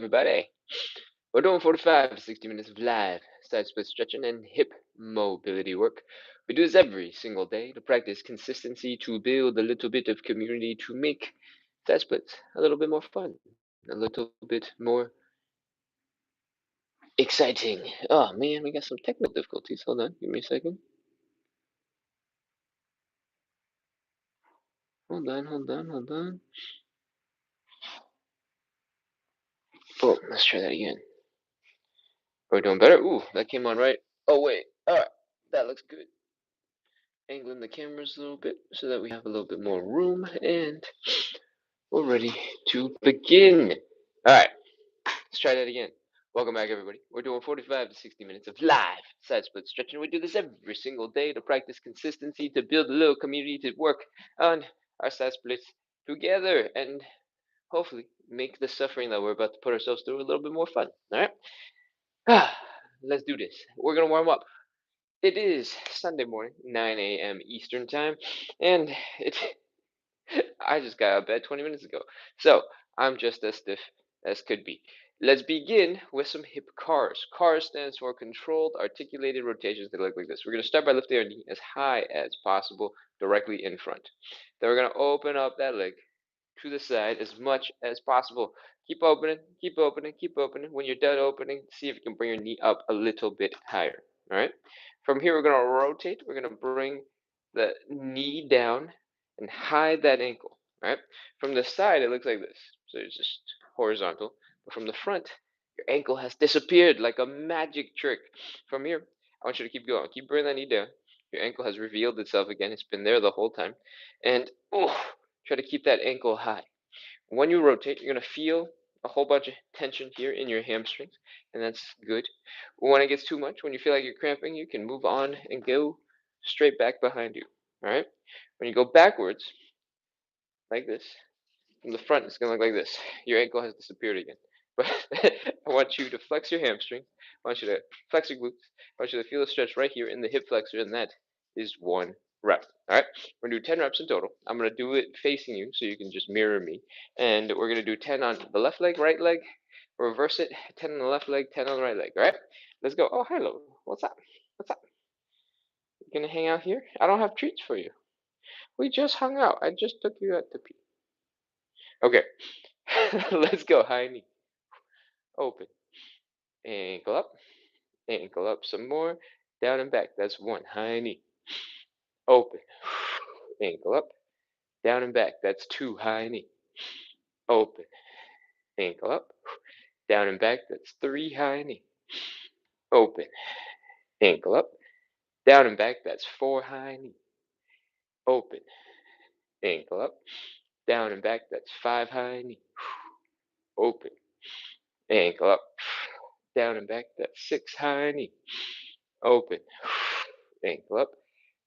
everybody. We're doing 45 to 60 minutes of live side split stretching and hip mobility work. We do this every single day to practice consistency, to build a little bit of community, to make side splits a little bit more fun, a little bit more exciting. Oh man, we got some technical difficulties. Hold on, give me a second. Hold on. Oh, let's try that again. We're doing better. Ooh, that came on right. Oh wait, alright, that looks good. Angling the cameras a little bit so that we have a little bit more room, and we're ready to begin. All right, let's try that again. Welcome back, everybody. We're doing 45 to 60 minutes of live side split stretching. We do this every single day to practice consistency, to build a little community, to work on our side splits together, and hopefully make the suffering that we're about to put ourselves through a little bit more fun. All right, let's do this. We're gonna warm up. It is Sunday morning, 9 a.m. Eastern time, and it's I just got out of bed 20 minutes ago, so I'm just as stiff as could be. Let's begin with some hip CARs. CARs stands for controlled articulated rotations. They look like this. We're going to start by lifting our knee as high as possible directly in front. Then we're going to open up that leg to the side as much as possible. Keep opening, keep opening, keep opening. When you're done opening, see if you can bring your knee up a little bit higher. All right. From here, we're going to rotate. We're going to bring the knee down and hide that ankle. All right. From the side, it looks like this. So it's just horizontal. But from the front, your ankle has disappeared like a magic trick. From here, I want you to keep going. Keep bringing that knee down. Your ankle has revealed itself again. It's been there the whole time. And try to keep that ankle high. When you rotate, you're going to feel a whole bunch of tension here in your hamstrings, and that's good. When it gets too much, when you feel like you're cramping, you can move on and go straight back behind you. All right? When you go backwards, like this, from the front, it's going to look like this. Your ankle has disappeared again. But I want you to flex your hamstring. I want you to flex your glutes. I want you to feel a stretch right here in the hip flexor, and that is 1 rep. All right, we're gonna do 10 reps in total. I'm gonna do it facing you so you can just mirror me, and we're gonna do 10 on the left leg, right leg, reverse it, 10 on the left leg, 10 on the right leg. All right, let's go. Oh, hello. What's up? What's up? You gonna hang out here? I don't have treats for you. We just hung out. I just took you out to pee. Okay, let's go. High knee, open, ankle up some more, down and back. That's 1. High knee, open, ankle up, down and back. That's 2. High knee, open, ankle up, down and back. That's 3. High knee, open, ankle up, down and back. That's 4. High knee, open, ankle up, down and back. That's 5. High knee, open, ankle up, down and back. That's 6. High knee, open, ankle up,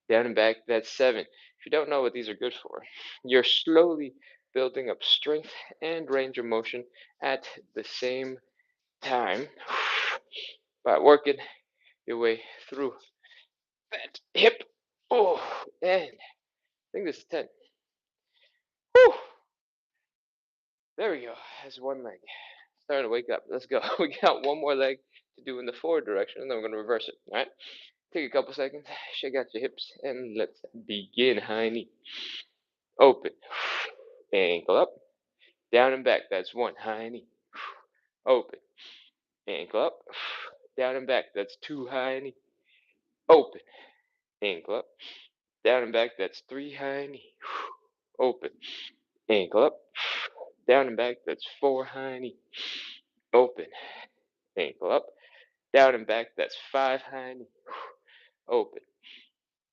down and back. That's 7. If you don't know what these are good for, you're slowly building up strength and range of motion at the same time by working your way through that hip. Oh, and I think this is 10. Whew, there we go. That's 1 leg. Starting to wake up. Let's go. We got 1 more leg to do in the forward direction, and then we're going to reverse it. All right. Take a couple seconds, shake out your hips, and let's begin. High knee, open, ankle up, down and back. That's 1. High knee, open, ankle up, down and back. That's 2. High knee, open, ankle up, down and back. That's 3. High knee, open, ankle up, down and back. That's 4. High knee, open, ankle up, down and back. That's 5. High knee, open,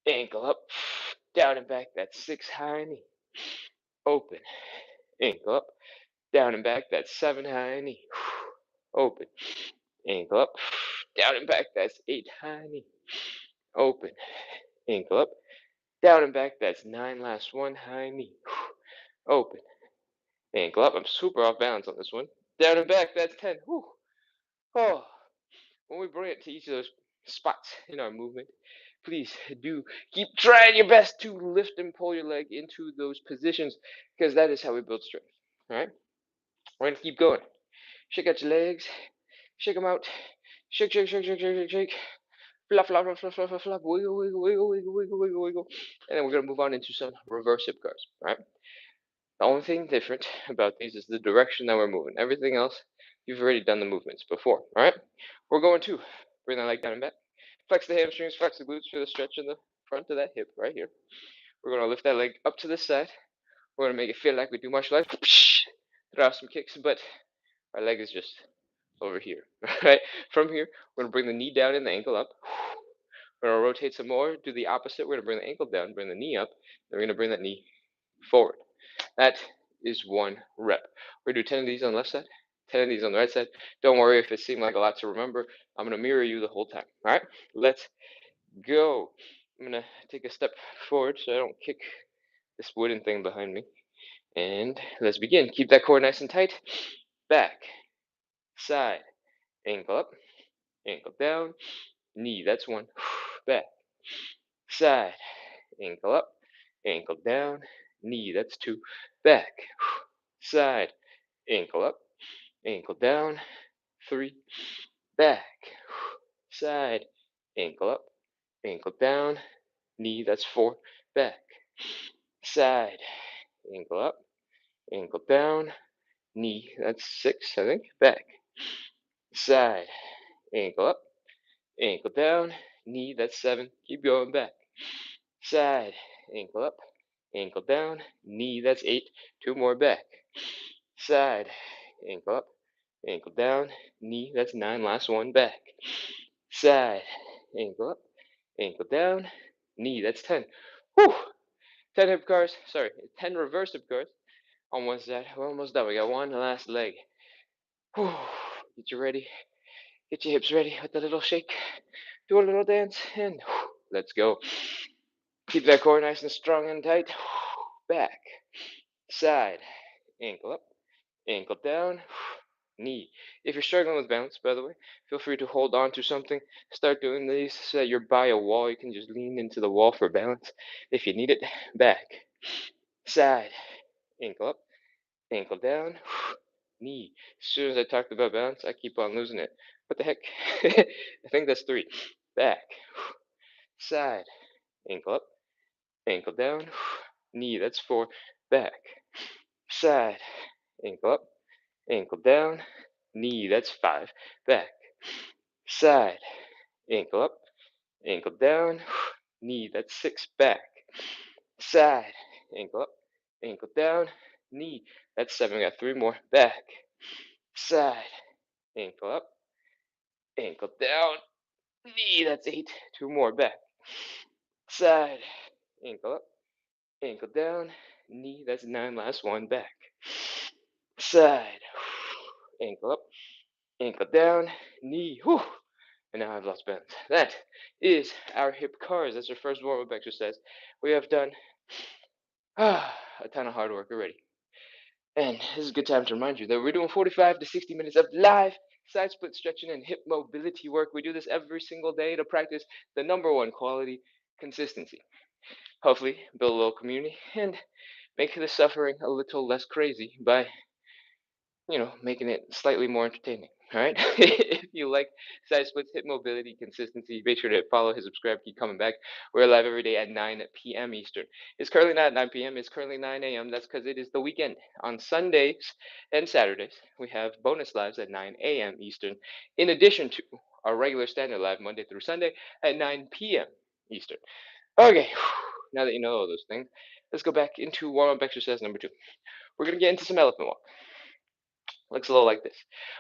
ankle up, down and back. That's 6. High knee, open, ankle up, down and back. That's 7. High knee, open, ankle up, down and back. That's 8. High knee, open, ankle up, down and back. That's 9. Last one. High knee, open, ankle up. I'm super off balance on this one. Down and back. That's 10. Whew. Oh, when we bring it to each of those spots in our movement, please do keep trying your best to lift and pull your leg into those positions, because that is how we build strength. All right, we're gonna keep going. Shake out your legs. Shake them out. Shake, shake, shake, shake, shake, shake, shake. Flop, flop, flop, flop, flop, flop, flop. Wiggle, wiggle, wiggle, wiggle, wiggle, wiggle, wiggle. And then we're going to move on into some reverse hip curls, right? The only thing different about these is the direction that we're moving. Everything else, you've already done the movements before, all right? We're going to bring that leg down and back. Flex the hamstrings, flex the glutes for the stretch in the front of that hip right here. We're going to lift that leg up to this side. We're going to make it feel like we do martial arts. Throw out some kicks, but our leg is just over here, right? From here, we're going to bring the knee down and the ankle up. We're going to rotate some more, do the opposite. We're going to bring the ankle down, bring the knee up. Then we're going to bring that knee forward. That is 1 rep. We're going to do 10 of these on the left side, 10 of these on the right side. Don't worry if it seemed like a lot to remember. I'm going to mirror you the whole time. All right, let's go. I'm going to take a step forward so I don't kick this wooden thing behind me. And let's begin. Keep that core nice and tight. Back, side, ankle up, ankle down, knee. That's 1. Back, side, ankle up, ankle down, knee. That's 2. Back, side, ankle up, ankle down, 3. Back, side, ankle up, ankle down, knee. That's 4. Back, side, ankle up, ankle down, knee. That's 6, I think. Back, side, ankle up, ankle down, knee. That's 7. Keep going. Back, side, ankle up, ankle down, knee. That's 8. 2 more. Back, side, ankle up, ankle down, knee. That's 9. Last one. Back, side, ankle up, ankle down, knee. That's 10. Whew. 10 hip cars. Sorry, 10 reverse hip cars. Almost that. We're almost done. We got one last leg. Whew. Get you ready. Get your hips ready with a little shake. Do a little dance, and let's go. Keep that core nice and strong and tight. Back, side, ankle up, ankle down, knee. If you're struggling with balance, by the way, feel free to hold on to something. Start doing these so that you're by a wall. You can just lean into the wall for balance if you need it. Back, side, ankle up, ankle down, knee. As soon as I talked about balance, I keep on losing it. What the heck? I think that's 3. Back, side, ankle up, ankle down, knee. That's 4. Back, side, ankle up, ankle down, knee. That's 5. Back, side, ankle up, ankle down, knee. That's 6. Back, side, ankle up, ankle down, knee. That's 7. We got 3 more. Back, side, ankle up, ankle down, knee. That's 8. 2 more. Back, side, ankle up, ankle down, knee. That's 9. Last one. Back, side, ankle up, ankle down, knee. Whew. And now I've lost balance. That is our hip cars. That's our first warm-up exercise. We have done a ton of hard work already. And this is a good time to remind you that we're doing 45 to 60 minutes of live side split stretching and hip mobility work. We do this every single day to practice the #1 quality, consistency. Hopefully, build a little community and make the suffering a little less crazy by making it slightly more entertaining. All right. If you like side splits, hip mobility, consistency, make sure to follow, hit, subscribe, keep coming back. We're live every day at 9 p.m. Eastern. It's currently not 9 p.m. It's currently 9 a.m. That's because it is the weekend. On Sundays and Saturdays, we have bonus lives at 9 a.m. Eastern, in addition to our regular standard live Monday through Sunday at 9 p.m. Eastern. Okay. Now that you know all those things, let's go back into warm-up exercise number 2. We're going to get into some elephant walk. Looks a little like this.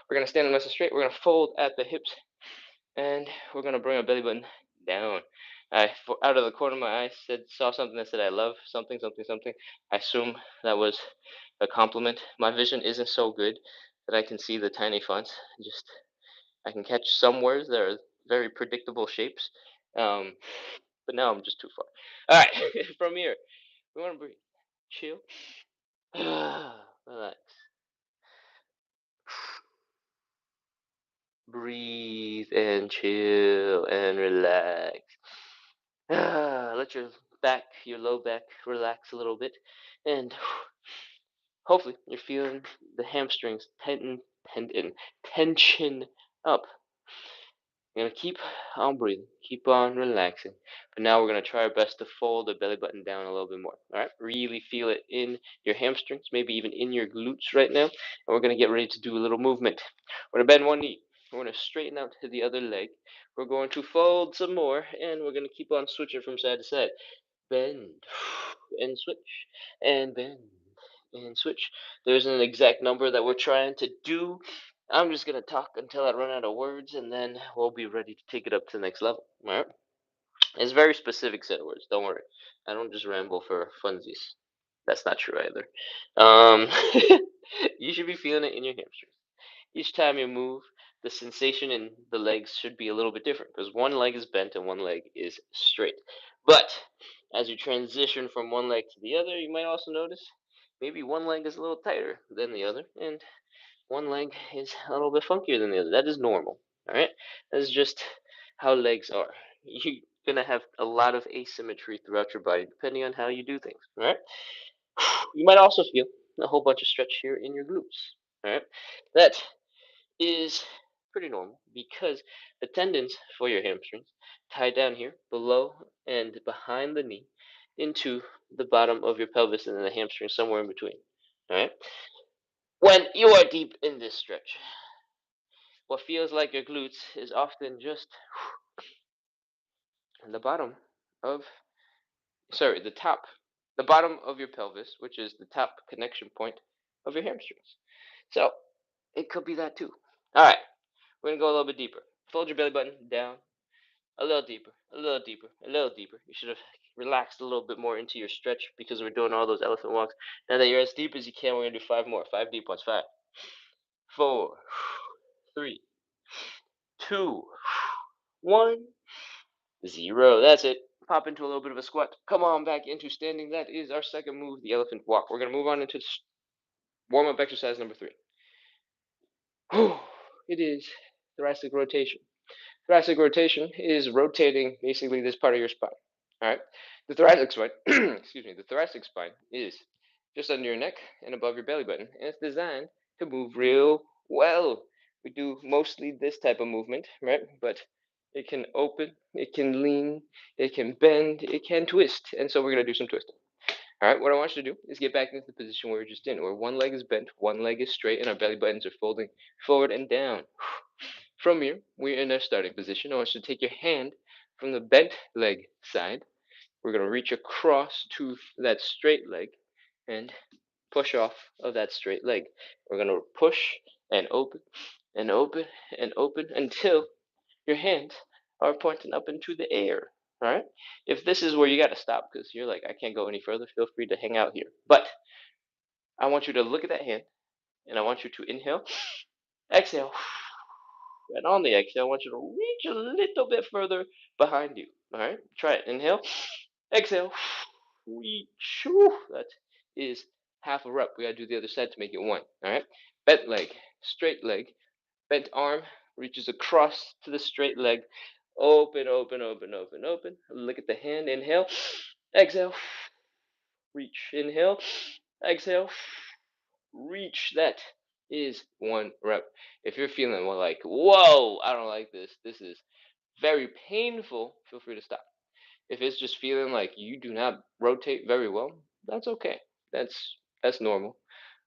We're going to stand nice and straight. We're going to fold at the hips, and we're going to bring our belly button down. Out of the corner of my eye, saw something that said, "I love something, something, something." I assume that was a compliment. My vision isn't so good that I can see the tiny fonts. I can catch some words that are very predictable shapes, but now I'm just too far. All right, from here, we want to breathe, chill, relax. Breathe and chill and relax. Let your low back relax a little bit. And hopefully you're feeling the hamstrings and in tension up. We're gonna keep on breathing, keep on relaxing. But now we're gonna try our best to fold the belly button down a little bit more. All right, really feel it in your hamstrings, maybe even in your glutes right now. And we're gonna get ready to do a little movement. We're gonna bend one knee. We're gonna straighten out to the other leg. We're going to fold some more, and we're gonna keep on switching from side to side. Bend and switch and bend and switch. There isn't an exact number that we're trying to do. I'm just gonna talk until I run out of words, and then we'll be ready to take it up to the next level. All right? It's a very specific set of words. Don't worry. I don't just ramble for funsies. That's not true either. Um, you should be feeling it in your hamstrings. Each time you move, the sensation in the legs should be a little bit different because one leg is bent and one leg is straight. But as you transition from one leg to the other, you might also notice maybe one leg is a little tighter than the other, and one leg is a little bit funkier than the other. That is normal. All right, that is just how legs are. You're gonna have a lot of asymmetry throughout your body depending on how you do things. All right. You might also feel a whole bunch of stretch here in your glutes. All right, that is pretty normal because the tendons for your hamstrings tie down here below and behind the knee into the bottom of your pelvis and then the hamstring somewhere in between. All right. When you are deep in this stretch, what feels like your glutes is often just the bottom of, sorry, the bottom of your pelvis, which is the top connection point of your hamstrings. So it could be that too. All right, we're gonna go a little bit deeper. Fold your belly button down a little deeper, a little deeper, a little deeper. You should have relaxed a little bit more into your stretch because we're doing all those elephant walks. Now that you're as deep as you can, we're gonna do 5 more. 5 deep ones. 5, 4, 3, 2, 1, 0. That's it. Pop into a little bit of a squat. Come on back into standing. That is our second move, the elephant walk. We're gonna move on into warm-up exercise number 3. It is thoracic rotation. Thoracic rotation is rotating basically this part of your spine. All right. The thoracic spine, excuse me, the thoracic spine is just under your neck and above your belly button, and it's designed to move real well. We do mostly this type of movement, right? But it can open, it can lean, it can bend, it can twist, and so we're gonna do some twisting. All right. What I want you to do is get back into the position where we're just in, where one leg is bent, one leg is straight, and our belly buttons are folding forward and down. From here, we're in our starting position. I want you to take your hand from the bent leg side. We're going to reach across to that straight leg and push off of that straight leg. We're going to push and open and open and open until your hands are pointing up into the air. All right. If this is where you got to stop because you're like, I can't go any further, feel free to hang out here. But I want you to look at that hand and I want you to inhale, exhale. And on the exhale, I want you to reach a little bit further behind you. All right, try it. Inhale, exhale, reach. That is half a rep. We gotta do the other side to make it 1. All right, bent leg, straight leg, bent arm reaches across to the straight leg. Open, open, open, open, open. Look at the hand. Inhale, exhale, reach. Inhale, exhale, reach. That is 1 rep. If you're feeling like, whoa, I don't like this, this is very painful, feel free to stop. If it's just feeling like you do not rotate very well, that's okay. That's normal.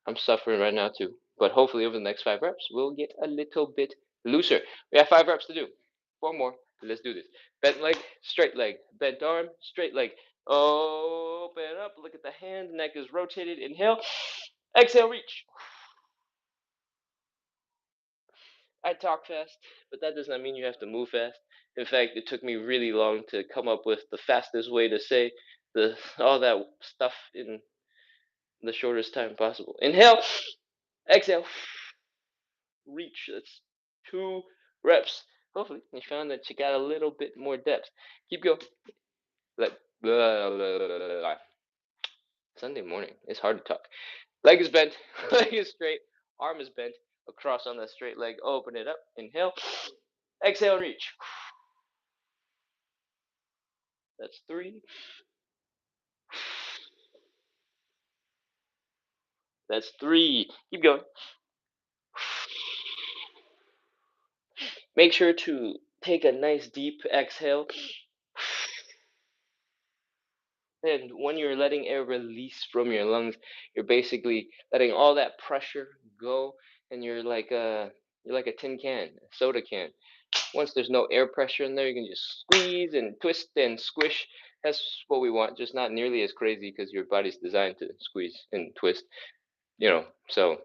I'm suffering right now too. But hopefully over the next 5 reps, we'll get a little bit looser. We have 5 reps to do. 4 more. Let's do this. Bent leg, straight leg. Bent arm, straight leg. Open up. Look at the hand. Neck is rotated. Inhale. Exhale, reach. I talk fast, but that does not mean you have to move fast. In fact, it took me really long to come up with the fastest way to say all that stuff in the shortest time possible. Inhale, exhale, reach. That's 2 reps. Hopefully, you found that you got a little bit more depth. Keep going. Like blah, blah, blah, blah, blah. Sunday morning. It's hard to talk. Leg is bent. Leg is straight. Arm is bent. Across on that straight leg. Open it up. Inhale. Exhale, reach. That's 3. That's 3. Keep going. Make sure to take a nice deep exhale. And when you're letting air release from your lungs, you're basically letting all that pressure go, and you're like a tin can, a soda can. Once there's no air pressure in there, you can just squeeze and twist and squish. That's what we want, just not nearly as crazy because your body's designed to squeeze and twist, So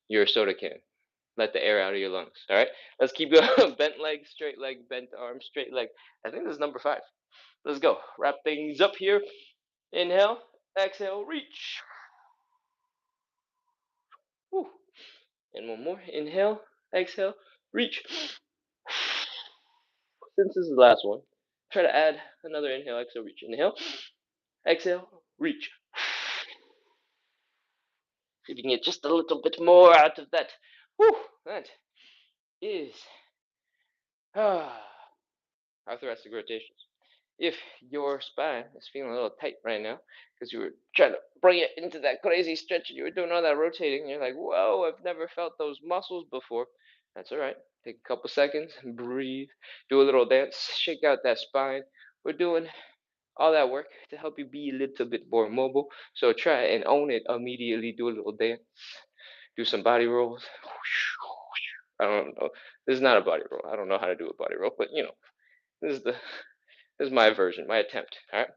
you're a soda can. Let the air out of your lungs. All right, let's keep going. Bent leg, bent arm, straight leg. I think this is number 5. Let's go. Wrap things up here. Inhale, exhale, reach. Woo. And one more. Inhale, exhale, reach. Since this is the last one, try to add another inhale, exhale, reach. Inhale, exhale, reach. See if you can get just a little bit more out of that. Whew, that is our thoracic rotations. If your spine is feeling a little tight right now because you were trying to bring it into that crazy stretch and you were doing all that rotating, and you're like, whoa, I've never felt those muscles before. That's all right. Take a couple seconds, breathe, do a little dance, shake out that spine. We're doing all that work to help you be a little bit more mobile. So try and own it immediately. Do a little dance, do some body rolls. I don't know. This is not a body roll. I don't know how to do a body roll, but this is the this is my version, my attempt. All right,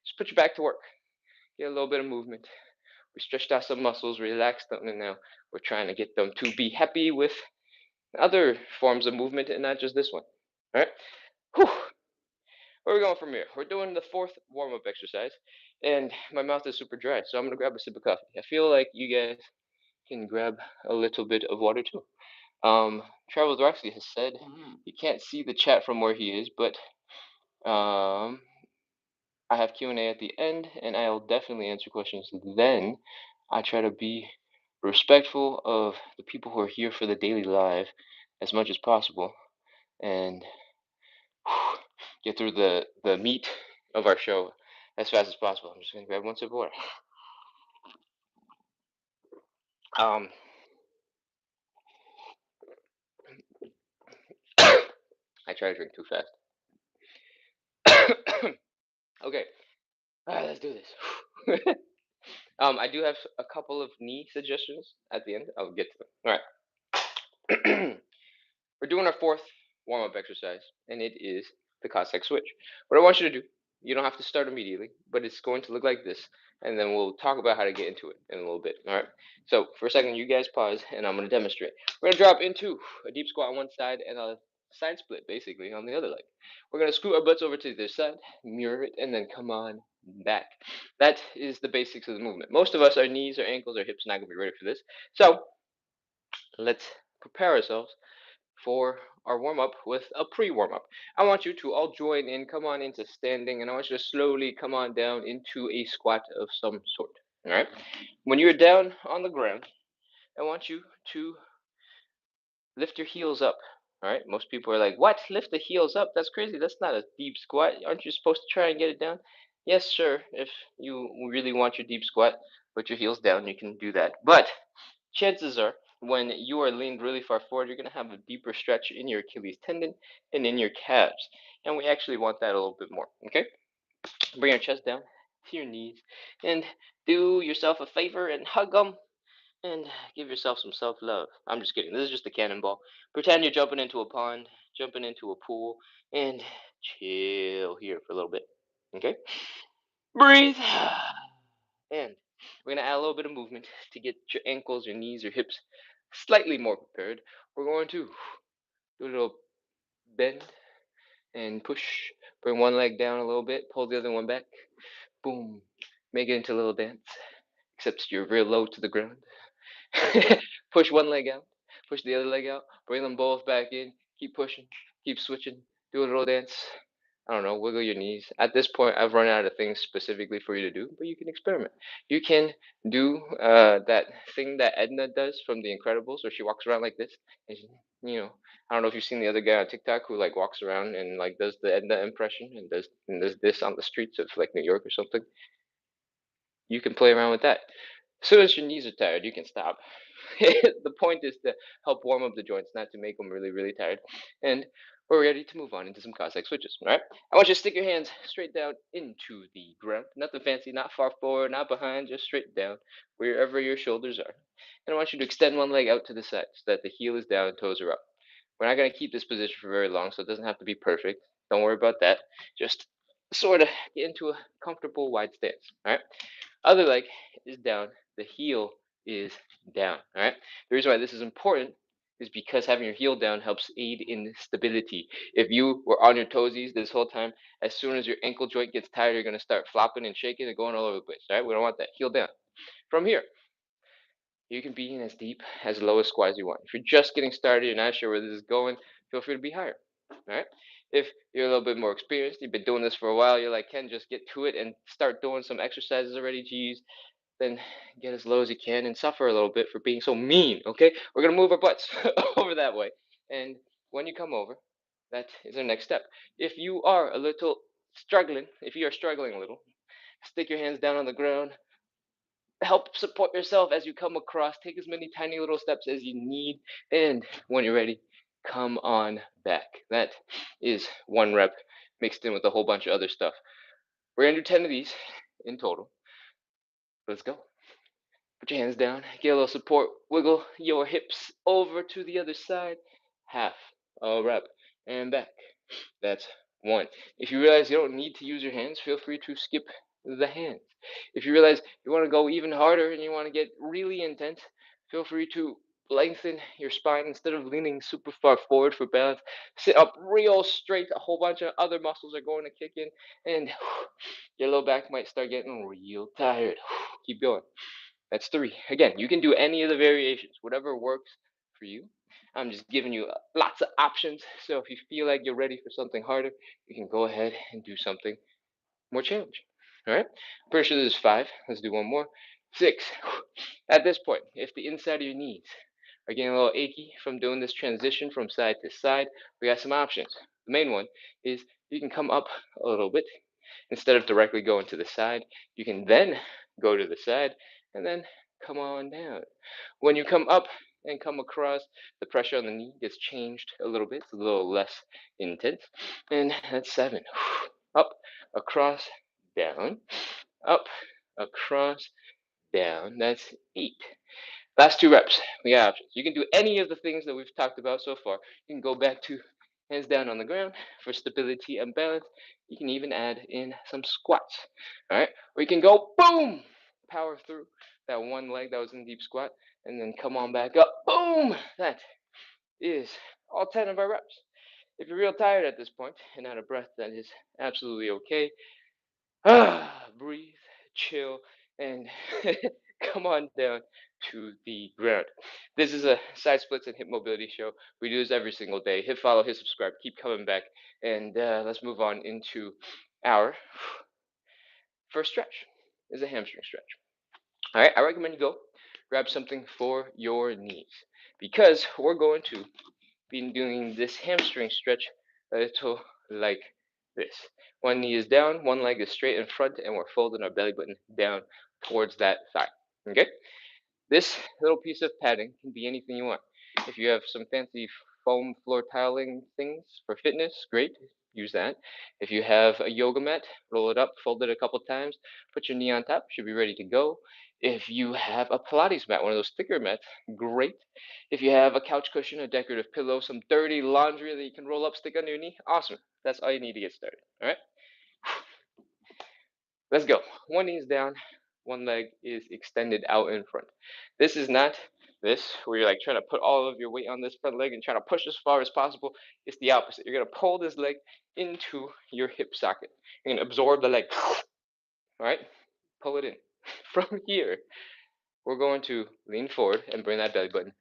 just put your back to work. Get a little bit of movement. We stretched out some muscles, relaxed them, and now we're trying to get them to be happy with other forms of movement and not just this one. All right. Whew. Where are we going from here? We're doing the 4th warm-up exercise, and my mouth is super dry, so I'm gonna grab a sip of coffee. I feel like you guys can grab a little bit of water too. Travel Roxy has said you can't see the chat from where he is, but I have Q&A at the end, and I'll definitely answer questions then. I try to be respectful of the people who are here for the daily live as much as possible, and get through the meat of our show as fast as possible. I'm just gonna grab one sip of water. Um, I try to drink too fast. Okay, all right, let's do this. I do have a couple of knee suggestions at the end. I'll get to them. All right. We're doing our 4th warm-up exercise, and it is the Cossack switch. What I want you to do, you don't have to start immediately, but it's going to look like this, and then we'll talk about how to get into it in a little bit. All right. So for a second, you guys pause, and I'm going to demonstrate. We're going to drop into a deep squat on one side and a side split, basically, on the other leg. We're going to scoot our butts over to the side, mirror it, and then come on back. That is the basics of the movement. Most of us, our knees, our ankles, our hips, are not going to be ready for this. So let's prepare ourselves for our warm-up with a pre-warm-up. I want you to all join in, come on into standing, and I want you to slowly come on down into a squat of some sort. All right. When you're down on the ground, I want you to lift your heels up. All right. Most people are like, "What? Lift the heels up? That's crazy. That's not a deep squat. Aren't you supposed to try and get it down?" Yes, sir. If you really want your deep squat, put your heels down. You can do that. But chances are, when you are leaned really far forward, you're going to have a deeper stretch in your Achilles tendon and in your calves. And we actually want that a little bit more. Okay? Bring your chest down to your knees and do yourself a favor and hug them and give yourself some self love. I'm just kidding. This is just a cannonball. Pretend you're jumping into a pond, jumping into a pool, and chill here for a little bit. Okay? Breathe. And we're going to add a little bit of movement to get your ankles, your knees, your hips slightly more prepared. We're going to do a little bend and push. Bring one leg down a little bit, pull the other one back. Boom. Make it into a little dance, except you're real low to the ground. Push one leg out, push the other leg out, bring them both back in, keep pushing, keep switching, do a little dance. I don't know, wiggle your knees. At this point, I've run out of things specifically for you to do, but you can experiment. You can do that thing that Edna does from The Incredibles, where she walks around like this. And she, I don't know if you've seen the other guy on TikTok who like walks around and like does the Edna impression and does this on the streets of like New York or something. You can play around with that. As soon as your knees are tired, you can stop. The point is to help warm up the joints, not to make them really, really tired. And we're ready to move on into some cossack switches. All right. I want you to stick your hands straight down into the ground. Nothing fancy, not far forward, not behind, just straight down, wherever your shoulders are. And I want you to extend one leg out to the side so that the heel is down and toes are up. We're not going to keep this position for very long, so it doesn't have to be perfect. Don't worry about that. Just sort of get into a comfortable wide stance. All right. Other leg is down. The heel is down. All right. The reason why this is important is because having your heel down helps aid in stability. If you were on your toesies this whole time, as soon as your ankle joint gets tired, you're going to start flopping and shaking and going all over the place. All right. We don't want that. Heel down. From here, you can be in as deep, as low as squat as you want. If you're just getting started, you're not sure where this is going, feel free to be higher. All right. If you're a little bit more experienced, you've been doing this for a while, you're like, Ken, just get to it and start doing some exercises already. Geez, then get as low as you can and suffer a little bit for being so mean. Okay, we're gonna move our butts over that way, and when you come over, that is our next step. If you are a little struggling, if you are struggling a little, stick your hands down on the ground, help support yourself as you come across, take as many tiny little steps as you need, and when you're ready, come on back. That is one rep mixed in with a whole bunch of other stuff. We're gonna do 10 of these in total. Let's go. Put your hands down, get a little support, wiggle your hips over to the other side, half a rep, and back. That's one. If you realize you don't need to use your hands, feel free to skip the hands. If you realize you want to go even harder and you want to get really intense, feel free to lengthen your spine instead of leaning super far forward for balance. Sit up real straight. A whole bunch of other muscles are going to kick in, and your low back might start getting real tired. Keep going. That's three. Again, you can do any of the variations, whatever works for you. I'm just giving you lots of options. So if you feel like you're ready for something harder, you can go ahead and do something more challenging. All right. Pretty sure there's five. Let's do one more. Six. At this point, if the inside of your knees are getting a little achy from doing this transition from side to side, we got some options. The main one is you can come up a little bit instead of directly going to the side. You can then go to the side and then come on down. When you come up and come across, the pressure on the knee gets changed a little bit. It's a little less intense. And that's seven. Up, across, down, up, across, down. That's eight. Last two reps. We got options. You can do any of the things that we've talked about so far. You can go back to hands down on the ground for stability and balance. You can even add in some squats. All right. Or you can go boom, power through that one leg that was in deep squat, and then come on back up. Boom. That is all 10 of our reps. If you're real tired at this point and out of breath, that is absolutely okay. Breathe, chill, and come on down to the ground. This is a side splits and hip mobility show. We do this every single day. Hit follow, hit subscribe, keep coming back, and let's move on into our first stretch. Is a hamstring stretch. All right, I recommend you go grab something for your knees because we're going to be doing this hamstring stretch a little like this. One knee is down, one leg is straight in front, and we're folding our belly button down towards that thigh. Okay? This little piece of padding can be anything you want. If you have some fancy foam floor tiling things for fitness, great, use that. If you have a yoga mat, roll it up, fold it a couple times, put your knee on top, should be ready to go. If you have a Pilates mat, one of those thicker mats, great. If you have a couch cushion, a decorative pillow, some dirty laundry that you can roll up, stick under your knee, awesome. That's all you need to get started. All right? Let's go. One knee is down, one leg is extended out in front. This is not this where you're like trying to put all of your weight on this front leg and trying to push as far as possible. It's the opposite. You're going to pull this leg into your hip socket. You're going to absorb the leg. All right? Pull it in. From here, we're going to lean forward and bring that belly button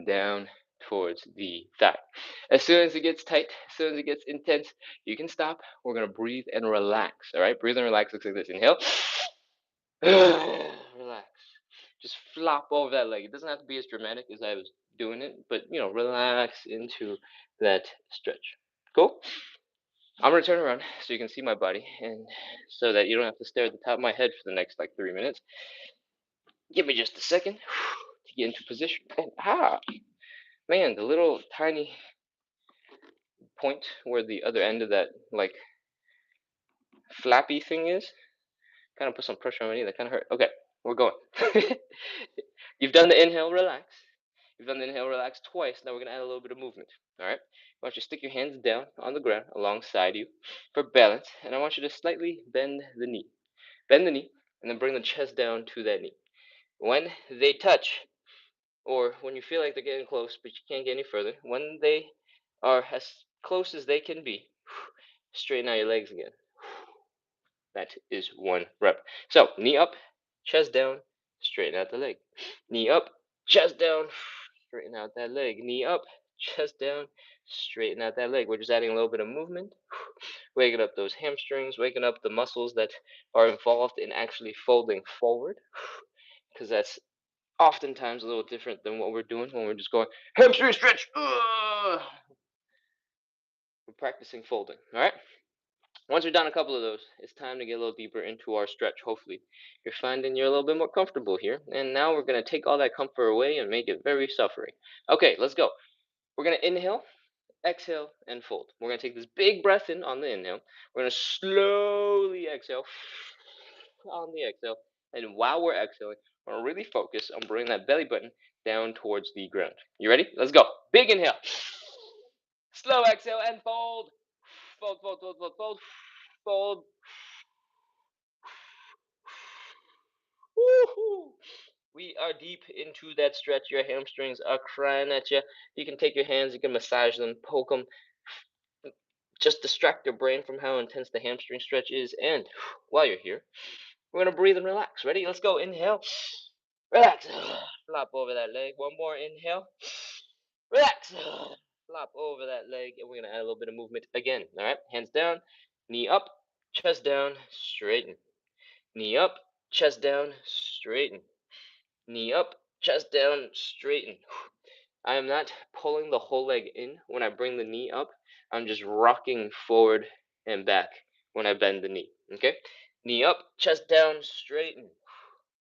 down towards the thigh. As soon as it gets tight, as soon as it gets intense, you can stop. We're going to breathe and relax. All right? Breathe and relax. Looks like this. Inhale. Relax. Just flop over that leg. It doesn't have to be as dramatic as I was doing it, but relax into that stretch. Cool? I'm gonna turn around so you can see my body, and so that you don't have to stare at the top of my head for the next like 3 minutes. Give me just a second to get into position. And man, the little tiny point where the other end of that like flappy thing is, kind of put some pressure on my knee. That kind of hurt. Okay, we're going. You've done the inhale, relax. You've done the inhale, relax twice. Now we're gonna add a little bit of movement. All right. I want you to stick your hands down on the ground alongside you for balance, and I want you to slightly bend the knee. Bend the knee, and then bring the chest down to that knee. When they touch, or when you feel like they're getting close, but you can't get any further, when they are as close as they can be, straighten out your legs again. That is 1 rep. So, knee up, chest down, straighten out the leg. Knee up, chest down, straighten out that leg. Knee up, chest down, straighten out that leg. We're just adding a little bit of movement, waking up those hamstrings, waking up the muscles that are involved in actually folding forward, because that's oftentimes a little different than what we're doing when we're just going hamstring stretch. We're practicing folding. All right. Once you're done a couple of those, it's time to get a little deeper into our stretch. Hopefully, you're finding you're a little bit more comfortable here. And now we're going to take all that comfort away and make it very suffering. Okay, let's go. We're going to inhale, exhale, and fold. We're going to take this big breath in on the inhale. We're going to slowly exhale on the exhale. And while we're exhaling, we're going to really focus on bringing that belly button down towards the ground. You ready? Let's go. Big inhale. Slow exhale and fold. Fold, fold, fold, fold, fold. Fold. Woo-hoo. We are deep into that stretch. Your hamstrings are crying at you. You can take your hands, you can massage them, poke them. Just distract your brain from how intense the hamstring stretch is. And while you're here, we're going to breathe and relax. Ready? Let's go. Inhale. Relax. Flop over that leg. One more. Inhale. Relax. Flop over that leg. And we're going to add a little bit of movement again. All right? Hands down. Knee up. Chest down. Straighten. Knee up. Chest down. Straighten. Knee up. Chest down. Straighten. I am not pulling the whole leg in when I bring the knee up. I'm just rocking forward and back when I bend the knee. Okay? Knee up. Chest down. Straighten.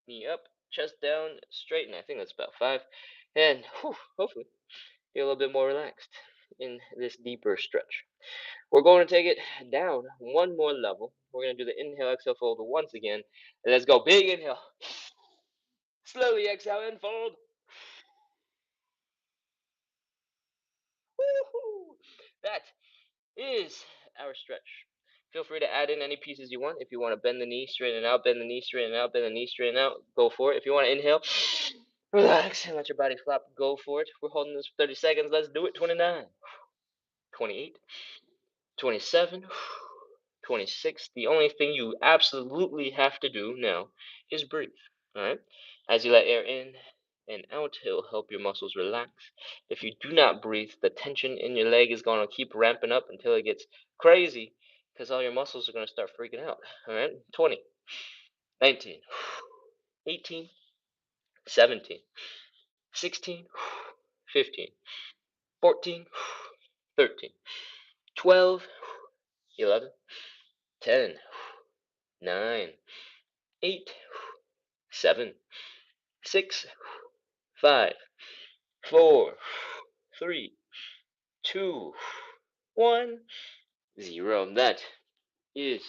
Knee up, chest down, straighten. I think that's about 5. And hopefully you're a little bit more relaxed in this deeper stretch. We're going to take it down one more level. We're going to do the inhale, exhale, fold once again. And let's go. Big inhale. Slowly exhale and fold. Woo-hoo. That is our stretch. Feel free to add in any pieces you want. If you want to bend the knee, straighten it out, bend the knee, straighten it out, bend the knee, straighten out, go for it. If you want to inhale, relax and let your body flop, go for it. We're holding this for 30 seconds. Let's do it. 29, 28, 27, 26. The only thing you absolutely have to do now is breathe. All right? As you let air in and out, it'll help your muscles relax. If you do not breathe, the tension in your leg is going to keep ramping up until it gets crazy, because all your muscles are going to start freaking out. All right? 20, 19, 18, 17, 16, 15, 14, 13, 12, 11, 10, 9, 8, 7, 6, 5, 4, 3, 2, 1, 0. That is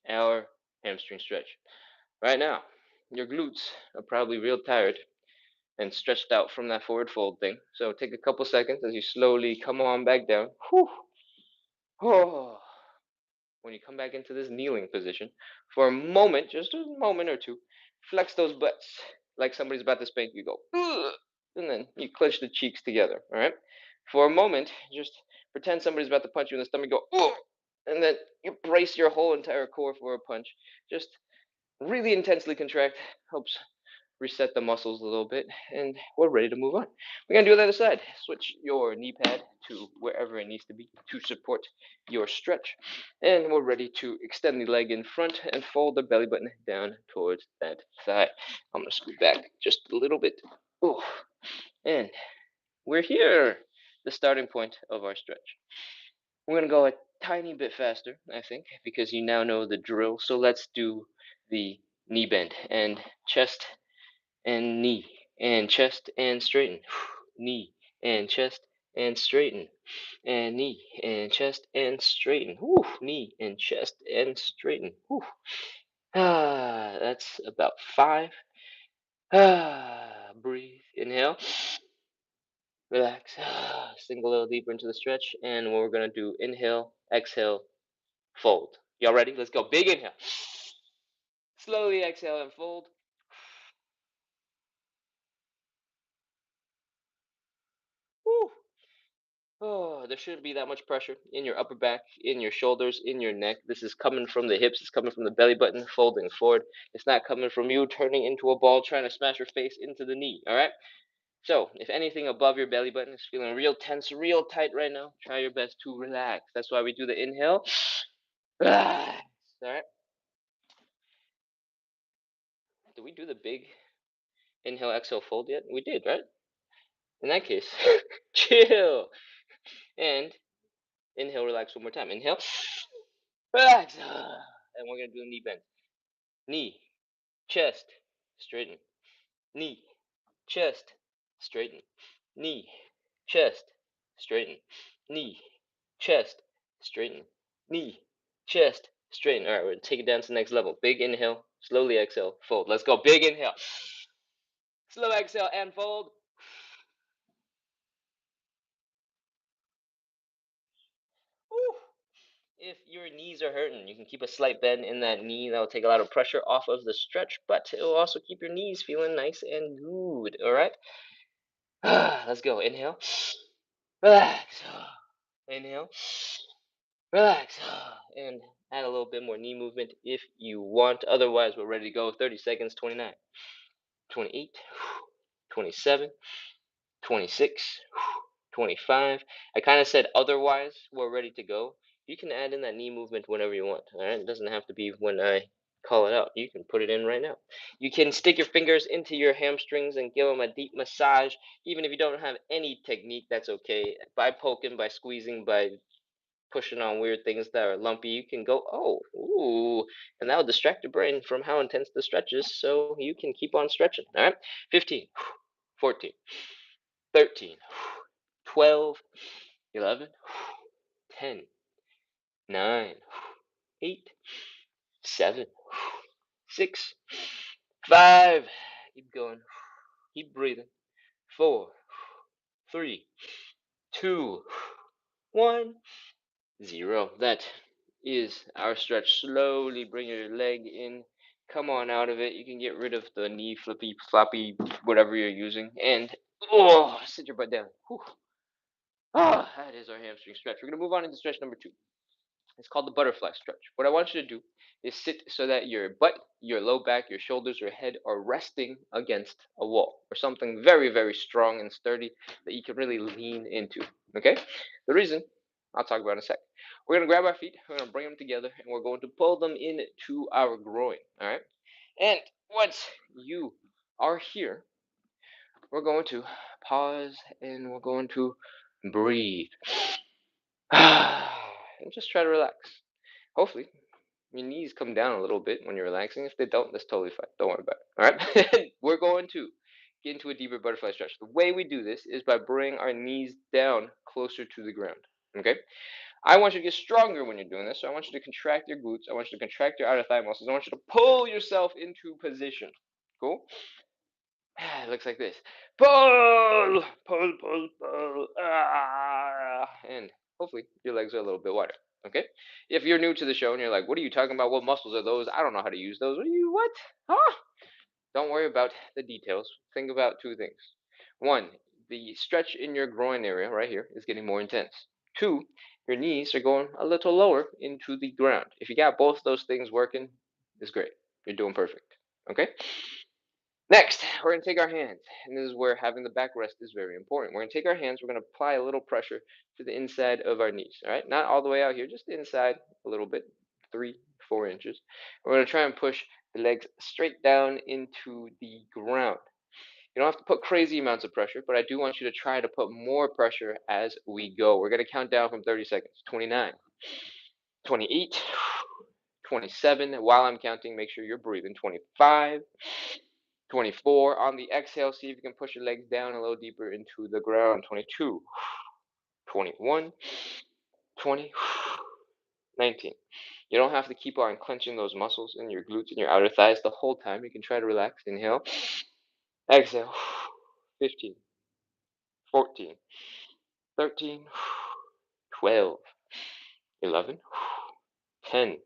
our hamstring stretch. Right now, your glutes are probably real tired and stretched out from that forward fold thing. So take a couple seconds as you slowly come on back down. Whew. Oh. When you come back into this kneeling position, for a moment, just a moment or two, flex those butts like somebody's about to spank you. Go, ugh, and then you clench the cheeks together. All right. For a moment, just pretend somebody's about to punch you in the stomach. Go, ugh, and then you brace your whole entire core for a punch. Just really intensely contract. Helps reset the muscles a little bit, and we're ready to move on. We're going to do the other side. Switch your knee pad to wherever it needs to be to support your stretch. And we're ready to extend the leg in front and fold the belly button down towards that thigh. I'm going to scoot back just a little bit. Ooh. And we're here, the starting point of our stretch. We're going to go a tiny bit faster, I think, because you now know the drill. So let's do the knee bend and chest and knee. and chest and straighten. Knee and chest and straighten. And knee and chest and straighten. Knee and chest and straighten. That's about 5. Breathe. Inhale. Relax. Sink a little deeper into the stretch. And what we're going to do, inhale, exhale, fold. Y'all ready? Let's go. Big inhale. Slowly exhale and fold. Woo. Oh, there shouldn't be that much pressure in your upper back, in your shoulders, in your neck. This is coming from the hips. It's coming from the belly button, folding forward. It's not coming from you turning into a ball, trying to smash your face into the knee. All right? So, if anything above your belly button is feeling real tense, real tight right now, try your best to relax. That's why we do the inhale. Relax. All right? Did we do the big inhale, exhale, fold yet? We did, right? In that case, chill. And inhale, relax one more time. Inhale. Relax. And we're going to do a knee bend. Knee, chest, straighten. Knee, chest, straighten. Knee, chest, straighten. Knee, chest, straighten. Knee, chest, straighten. All right, we're going to take it down to the next level. Big inhale, slowly exhale, fold. Let's go. Big inhale. Slow exhale and fold. Woo. If your knees are hurting, you can keep a slight bend in that knee. That'll take a lot of pressure off of the stretch, but it will also keep your knees feeling nice and good. All right. Let's go. Inhale. Relax. Inhale. Relax. And add a little bit more knee movement if you want. Otherwise, we're ready to go. 30 seconds. 29, 28, 27, 26, 25. I kind of said otherwise, we're ready to go. You can add in that knee movement whenever you want. All right. It doesn't have to be when I call it out. You can put it in right now. You can stick your fingers into your hamstrings and give them a deep massage. Even if you don't have any technique, that's okay. By poking, by squeezing, by pushing on weird things that are lumpy, you can go, oh, ooh, and that'll distract your brain from how intense the stretch is, so you can keep on stretching. All right. 15, 14, 13, 12, 11, 10, 9, 8, 7, 6, 5. Keep going. Keep breathing. 4, 3, 2, 1, 0. That is our stretch. Slowly bring your leg in. Come on out of it. You can get rid of the knee flippy, floppy, whatever you're using. And, sit your butt down. Whew. That is our hamstring stretch. We're going to move on into stretch number 2. It's called the butterfly stretch. What I want you to do is sit so that your butt, your low back, your shoulders, your head are resting against a wall or something very, very strong and sturdy that you can really lean into. Okay? The reason I'll talk about in a sec. We're going to grab our feet, we're going to bring them together, and we're going to pull them into our groin. All right? And once you are here, we're going to pause and we're going to breathe. And just try to relax. Hopefully, your knees come down a little bit when you're relaxing. If they don't, that's totally fine. Don't worry about it. All right? We're going to get into a deeper butterfly stretch. The way we do this is by bringing our knees down closer to the ground. Okay? I want you to get stronger when you're doing this. So I want you to contract your glutes. I want you to contract your outer thigh muscles. I want you to pull yourself into position. Cool? It looks like this. Pull, pull, pull, pull. And hopefully your legs are a little bit wider. Okay? If you're new to the show and you're like, what are you talking about? What muscles are those? I don't know how to use those. What? Huh? Don't worry about the details. Think about 2 things. 1, the stretch in your groin area right here is getting more intense. 2, your knees are going a little lower into the ground. If you got both those things working, it's great. You're doing perfect. Okay? Next, we're going to take our hands, and this is where having the back rest is very important. We're going to take our hands, we're going to apply a little pressure to the inside of our knees, all right? Not all the way out here, just the inside a little bit, 3, 4 inches. We're going to try and push the legs straight down into the ground. You don't have to put crazy amounts of pressure, but I do want you to try to put more pressure as we go. We're going to count down from 30 seconds. 29, 28, 27. While I'm counting, make sure you're breathing. 25, 24. On the exhale, see if you can push your legs down a little deeper into the ground. 22, 21, 20, 19. You don't have to keep on clenching those muscles in your glutes and your outer thighs the whole time. You can try to relax. Inhale, exhale. 15, 14, 13, 12, 11, 10,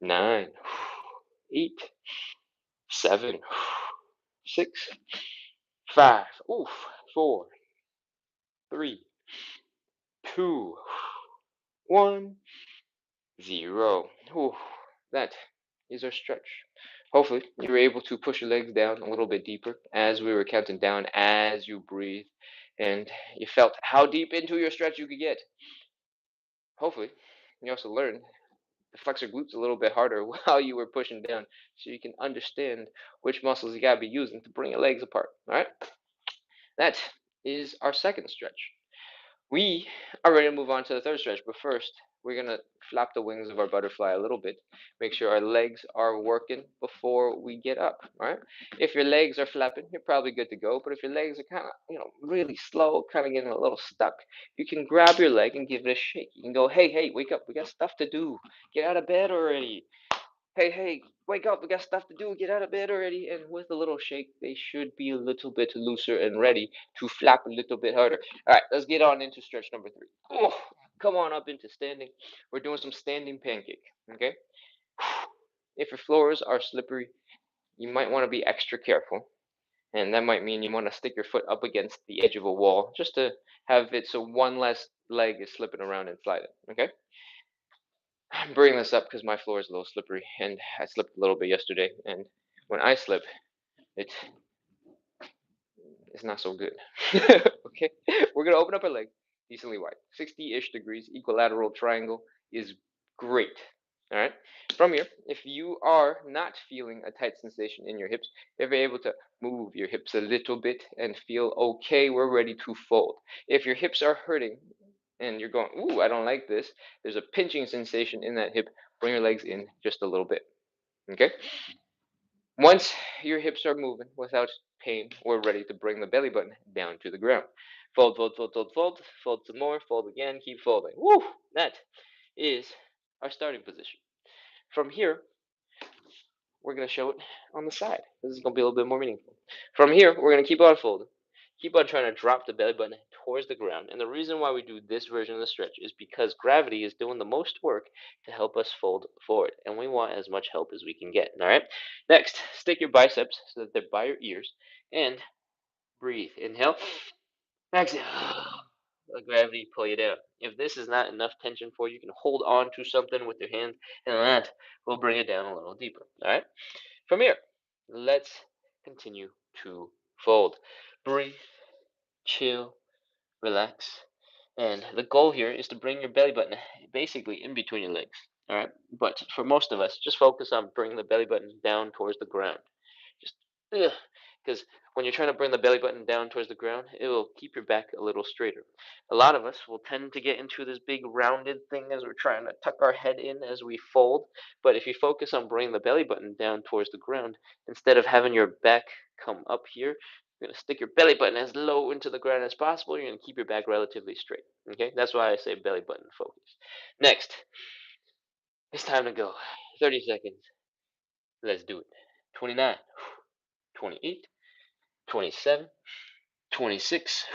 9, 8, 7, 6, 5, 4, 3, 2, 1, 0. That is our stretch. Hopefully, you were able to push your legs down a little bit deeper as we were counting down as you breathe, and you felt how deep into your stretch you could get. Hopefully, you also learned to flex your glutes a little bit harder while you were pushing down so you can understand which muscles you gotta be using to bring your legs apart. All right, that is our second stretch. We are ready to move on to the third stretch, but first we're gonna flap the wings of our butterfly a little bit. Make sure our legs are working before we get up. All right. If your legs are flapping, you're probably good to go. But if your legs are kind of, really slow, kind of getting a little stuck, you can grab your leg and give it a shake. You can go, hey, hey, wake up! We got stuff to do. Get out of bed already. Hey, hey, wake up, we got stuff to do, get out of bed already. And with a little shake, they should be a little bit looser and ready to flap a little bit harder. All right, let's get on into stretch number 3. Oh, come on up into standing. We're doing some standing pancake, okay? If your floors are slippery, you might want to be extra careful. And that might mean you want to stick your foot up against the edge of a wall just to have it so one less leg is slipping around and sliding, okay? I'm bringing this up because my floor is a little slippery, and I slipped a little bit yesterday. And when I slip, it is not so good. Okay, we're gonna open up our leg decently wide, 60-ish degrees, equilateral triangle is great. All right. From here, if you are not feeling a tight sensation in your hips, if you're able to move your hips a little bit and feel okay, we're ready to fold. If your hips are hurting and you're going, ooh, I don't like this, there's a pinching sensation in that hip, bring your legs in just a little bit. Okay? Once your hips are moving without pain, we're ready to bring the belly button down to the ground. Fold, fold, fold, fold, fold, fold some more, fold again, keep folding. Woo! That is our starting position. From here, we're going to show it on the side. This is going to be a little bit more meaningful. From here, we're going to keep on folding. Keep on trying to drop the belly button towards the ground. And the reason why we do this version of the stretch is because gravity is doing the most work to help us fold forward. And we want as much help as we can get. All right? Next, stick your biceps so that they're by your ears. And breathe. Inhale. Exhale. Let gravity pull you down. If this is not enough tension for you, you can hold on to something with your hands, and that will bring it down a little deeper. All right? From here, let's continue to fold. Breathe, chill, relax. And the goal here is to bring your belly button basically in between your legs. All right. But for most of us, just focus on bringing the belly button down towards the ground. Just because when you're trying to bring the belly button down towards the ground, it will keep your back a little straighter. A lot of us will tend to get into this big rounded thing as we're trying to tuck our head in as we fold. But if you focus on bringing the belly button down towards the ground, instead of having your back come up here, you're going to stick your belly button as low into the ground as possible. You're going to keep your back relatively straight. Okay, that's why I say belly button focus. Next, it's time to go. 30 seconds. Let's do it. 29, 28, 27, 26,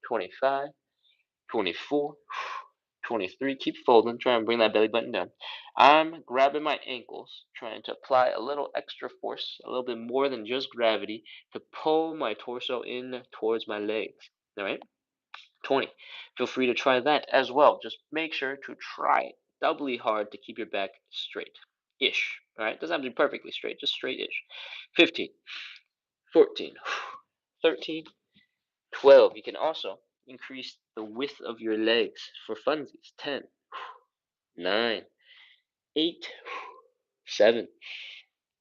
25, 24, 23. Keep folding. Try and bring that belly button down. I'm grabbing my ankles, trying to apply a little extra force, a little bit more than just gravity, to pull my torso in towards my legs. All right? 20. Feel free to try that as well. Just make sure to try doubly hard to keep your back straight. Ish. All right? Doesn't have to be perfectly straight, just straight ish. 15, 14, 13, 12. You can also increase the width of your legs for funsies. 10, 9, 8, 7,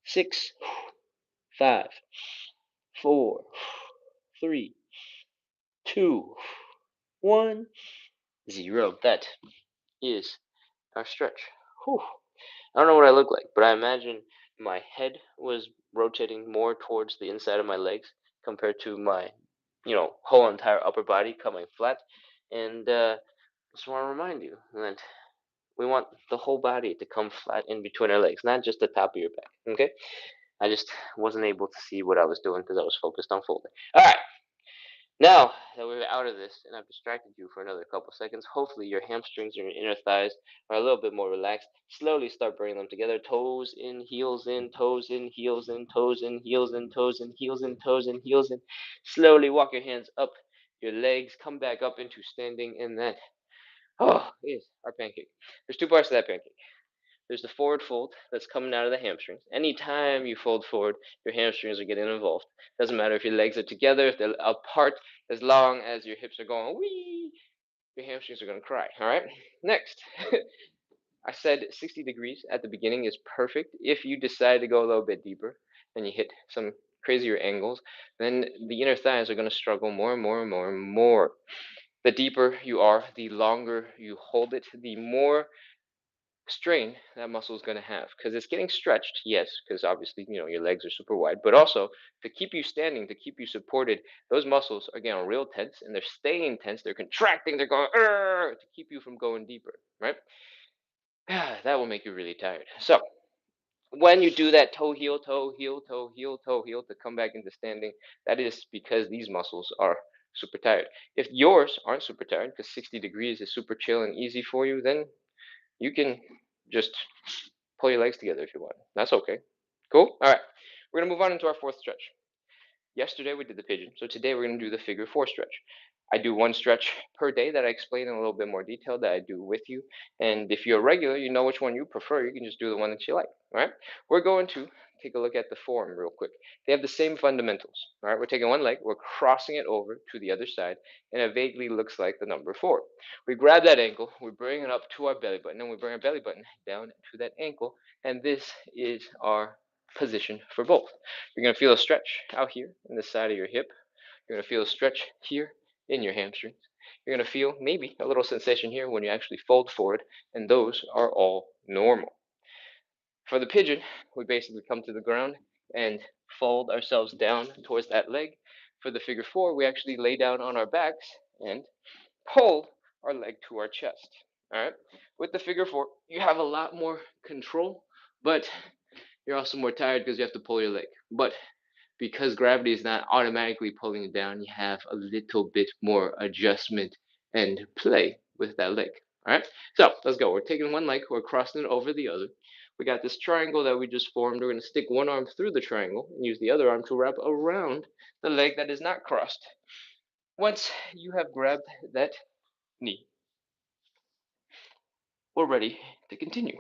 6, 5, 4, 3, 2, 1, 0. That is our stretch. Whew. I don't know what I look like, but I imagine my head was rotating more towards the inside of my legs compared to my, whole entire upper body coming flat. And just want to remind you that we want the whole body to come flat in between our legs, not just the top of your back. Okay? I just wasn't able to see what I was doing because I was focused on folding. All right. Now that we're out of this and I've distracted you for another couple seconds, hopefully your hamstrings and your inner thighs are a little bit more relaxed. Slowly start bringing them together. Toes in, heels in, toes in, heels in, toes in, heels in, toes in, heels in, toes in, heels in. Slowly walk your hands up your legs, come back up into standing, and then, is our pancake. There's two parts to that pancake. There's the forward fold that's coming out of the hamstrings. Anytime you fold forward, your hamstrings are getting involved. Doesn't matter if your legs are together, if they're apart, as long as your hips are going wee, your hamstrings are going to cry. All right? Next, I said 60 degrees at the beginning is perfect. If you decide to go a little bit deeper and you hit some crazier angles, then the inner thighs are going to struggle more and more and more and more. The deeper you are, the longer you hold it, the more strain that muscle is going to have because it's getting stretched, yes, because obviously your legs are super wide, but also to keep you standing, to keep you supported, those muscles are getting real tense and they're staying tense, they're contracting, they're going to keep you from going deeper, right? That will make you really tired. So when you do that toe heel, toe heel, toe heel, toe heel to come back into standing, that is because these muscles are super tired. If yours aren't super tired because 60 degrees is super chill and easy for you, then you can just pull your legs together if you want. That's okay. Cool? All right. We're going to move on into our fourth stretch. Yesterday we did the pigeon, so today we're going to do the figure four stretch. I do one stretch per day that I explain in a little bit more detail that I do with you. And if you're a regular, you know which one you prefer. You can just do the one that you like. All right. We're going to take a look at the form real quick. They have the same fundamentals. All right. We're taking one leg, we're crossing it over to the other side, and it vaguely looks like the number 4. We grab that ankle, we bring it up to our belly button, and we bring our belly button down to that ankle, and this is our position for both. You're going to feel a stretch out here in the side of your hip. You're going to feel a stretch here in your hamstrings. You're going to feel maybe a little sensation here when you actually fold forward, and those are all normal. For the pigeon, we basically come to the ground and fold ourselves down towards that leg. For the figure four, we actually lay down on our backs and pull our leg to our chest. All right. With the figure four, you have a lot more control, but you're also more tired because you have to pull your leg. But because gravity is not automatically pulling it down, you have a little bit more adjustment and play with that leg. All right, so let's go. We're taking one leg, we're crossing it over the other. We got this triangle that we just formed. We're going to stick one arm through the triangle and use the other arm to wrap around the leg that is not crossed. Once you have grabbed that knee, we're ready to continue.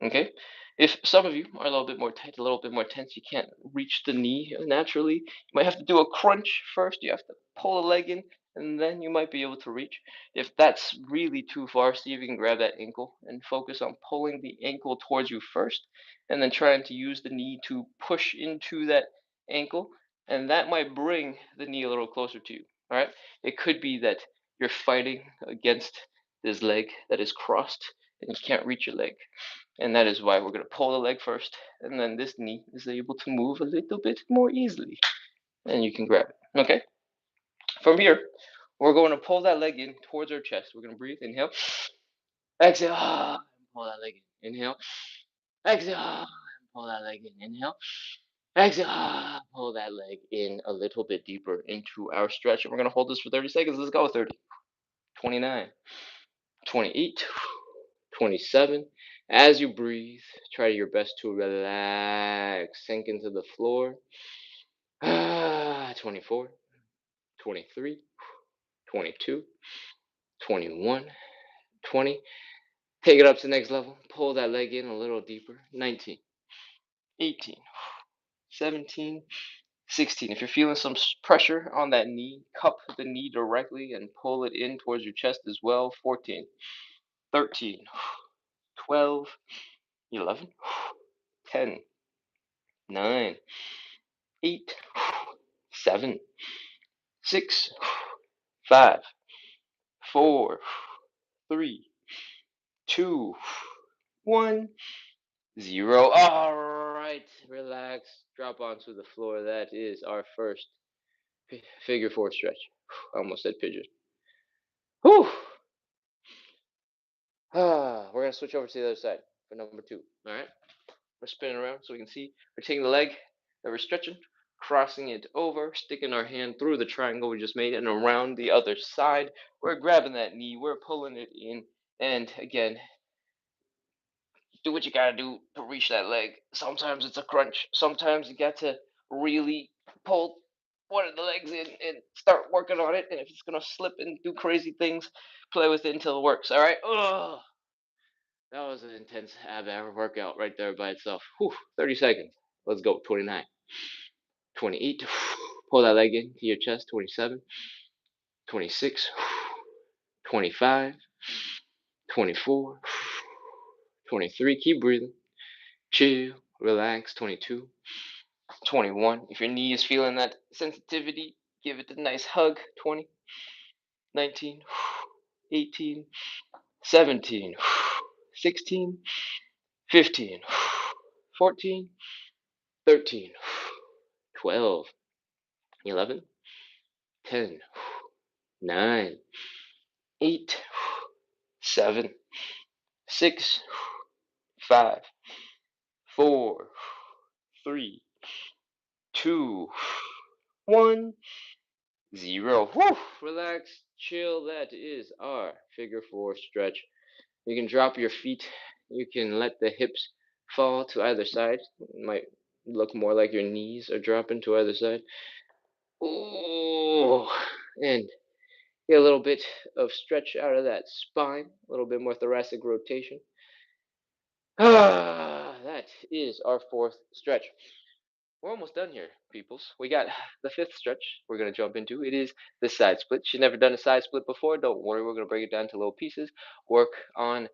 Okay, if some of you are a little bit more tight, a little bit more tense, you can't reach the knee naturally, you might have to do a crunch first. You have to pull a leg in, and then you might be able to reach. If that's really too far, see if you can grab that ankle and focus on pulling the ankle towards you first, and then trying to use the knee to push into that ankle, and that might bring the knee a little closer to you. All right, it could be that you're fighting against this leg that is crossed and you can't reach your leg. And that is why we're going to pull the leg first, and then this knee is able to move a little bit more easily, and you can grab it. Okay? From here, we're going to pull that leg in towards our chest. We're going to breathe, inhale, exhale, and pull that leg in. Inhale, exhale, and pull that leg in. Inhale, exhale, pull that leg in a little bit deeper into our stretch. And we're going to hold this for 30 seconds. Let's go. 30, 29, 28, 27. As you breathe, try your best to relax, sink into the floor. 24, 23, 22, 21, 20. Take it up to the next level. Pull that leg in a little deeper. 19, 18, 17, 16. If you're feeling some pressure on that knee, cup the knee directly and pull it in towards your chest as well. 14, 13, 12, 11, 10, 9, 8, 7, 6, 5, 4, 3, 2, 1, 0. All right, relax, drop onto the floor. That is our first figure four stretch. I almost said pigeon. Whew. We're gonna switch over to the other side for number two. All right, we're spinning around so we can see. We're taking the leg that we're stretching, crossing it over, sticking our hand through the triangle we just made, and around the other side. We're grabbing that knee, we're pulling it in, and again, do what you gotta do to reach that leg. Sometimes it's a crunch. Sometimes you got to really pull one of the legs in and start working on it. And if it's gonna slip and do crazy things, play with it until it works. All right. Oh, that was an intense ab hour workout right there by itself. Whew, 30 seconds. Let's go. 29, 28. Pull that leg into your chest. 27, 26, 25, 24, 23. Keep breathing. Chill, relax. 22, 21. If your knee is feeling that sensitivity, give it a nice hug. 20, 19, 18, 17, 16, 15, 14, 13, 12, 11, 10, 9, 8, 7, 6, 5, 4, 3, 2, 1, 0. Whew, relax, chill. That is our figure four stretch. You can drop your feet. You can let the hips fall to either side. It might look more like your knees are dropping to either side. Ooh, and get a little bit of stretch out of that spine, a little bit more thoracic rotation. That is our fourth stretch. We're almost done here, peoples. We got the fifth stretch we're going to jump into. It is the side split. You've never done a side split before. Don't worry, we're going to break it down to little pieces. Work on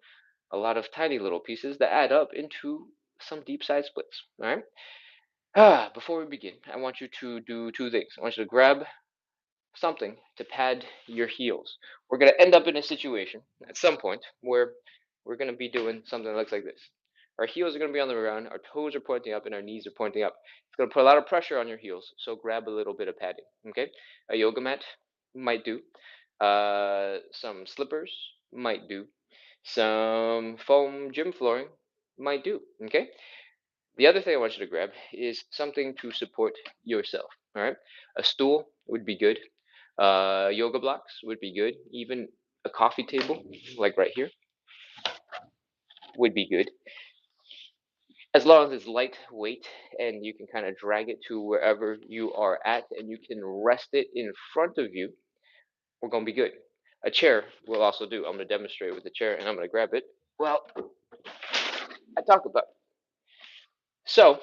a lot of tiny little pieces that add up into some deep side splits. All right. Before we begin, I want you to do two things. I want you to grab something to pad your heels. We're going to end up in a situation at some point where we're going to be doing something that looks like this. Our heels are going to be on the ground, our toes are pointing up, and our knees are pointing up. It's going to put a lot of pressure on your heels, so grab a little bit of padding. Okay, a yoga mat might do. Some slippers might do. Some foam gym flooring might do. Okay. The other thing I want you to grab is something to support yourself. All right. A stool would be good. Yoga blocks would be good. Even a coffee table, like right here, would be good. As long as it's lightweight and you can kind of drag it to wherever you are at and you can rest it in front of you, we're going to be good. A chair will also do. I'm going to demonstrate with the chair and I'm going to grab it. Well, I talk about it. So,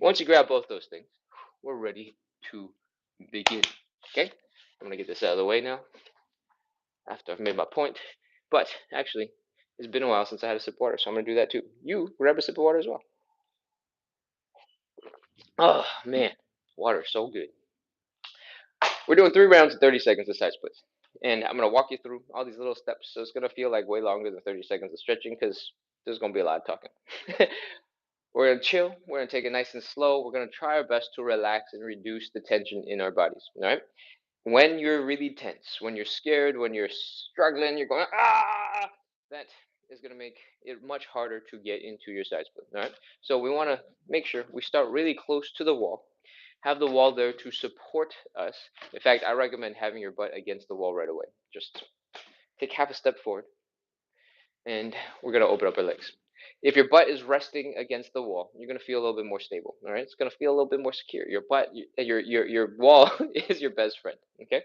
once you grab both those things, we're ready to begin. Okay? I'm going to get this out of the way now after I've made my point. But actually, it's been a while since I had a sip of water, so I'm going to do that too. You grab a sip of water as well. Oh, man. Water is so good. We're doing 3 rounds of 30 seconds of side splits. And I'm going to walk you through all these little steps. So it's going to feel like way longer than 30 seconds of stretching because there's going to be a lot of talking. We're going to chill. We're going to take it nice and slow. We're going to try our best to relax and reduce the tension in our bodies. All right? When you're really tense, when you're scared, when you're struggling, you're going, ah, that is going to make it much harder to get into your side split. All right? So we want to make sure we start really close to the wall. Have the wall there to support us. In fact, I recommend having your butt against the wall right away. Just take half a step forward, and we're going to open up our legs. If your butt is resting against the wall, you're going to feel a little bit more stable. All right, it's going to feel a little bit more secure. Your butt, your wall is your best friend. Okay,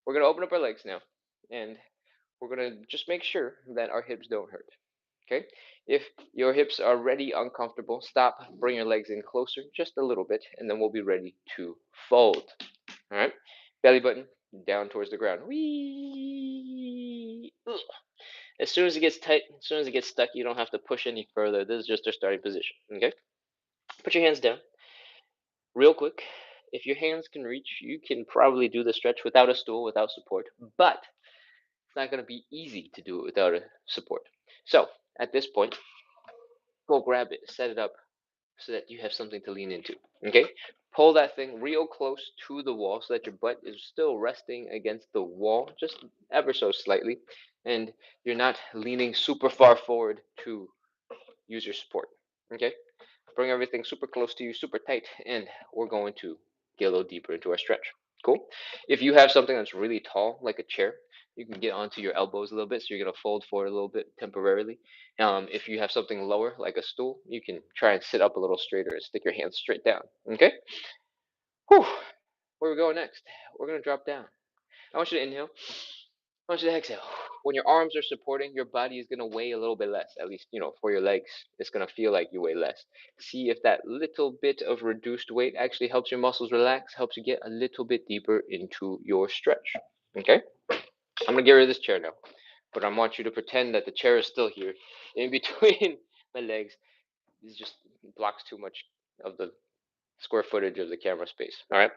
we're going to open up our legs now, and we're going to just make sure that our hips don't hurt. Okay, if your hips are already uncomfortable, stop, bring your legs in closer, just a little bit, and then we'll be ready to fold. All right, belly button down towards the ground. Whee! Ugh. As soon as it gets tight, as soon as it gets stuck, you don't have to push any further. This is just our starting position. Okay, put your hands down real quick. If your hands can reach, you can probably do the stretch without a stool, without support, but it's not going to be easy to do it without a support. So at this point, go grab it, set it up so that you have something to lean into. Okay? Pull that thing real close to the wall so that your butt is still resting against the wall, just ever so slightly, and you're not leaning super far forward to use your support. Okay? Bring everything super close to you, super tight, and we're going to get a little deeper into our stretch. Cool? If you have something that's really tall, like a chair, you can get onto your elbows a little bit, so you're going to fold forward a little bit temporarily. If you have something lower, like a stool, you can try and sit up a little straighter and stick your hands straight down. Okay? Whew. Where are we going next? We're going to drop down. I want you to inhale. I want you to exhale. When your arms are supporting, your body is going to weigh a little bit less. At least, for your legs, it's going to feel like you weigh less. See if that little bit of reduced weight actually helps your muscles relax, helps you get a little bit deeper into your stretch. Okay? I'm going to get rid of this chair now. But I want you to pretend that the chair is still here in between my legs. This just blocks too much of the square footage of the camera space. All right?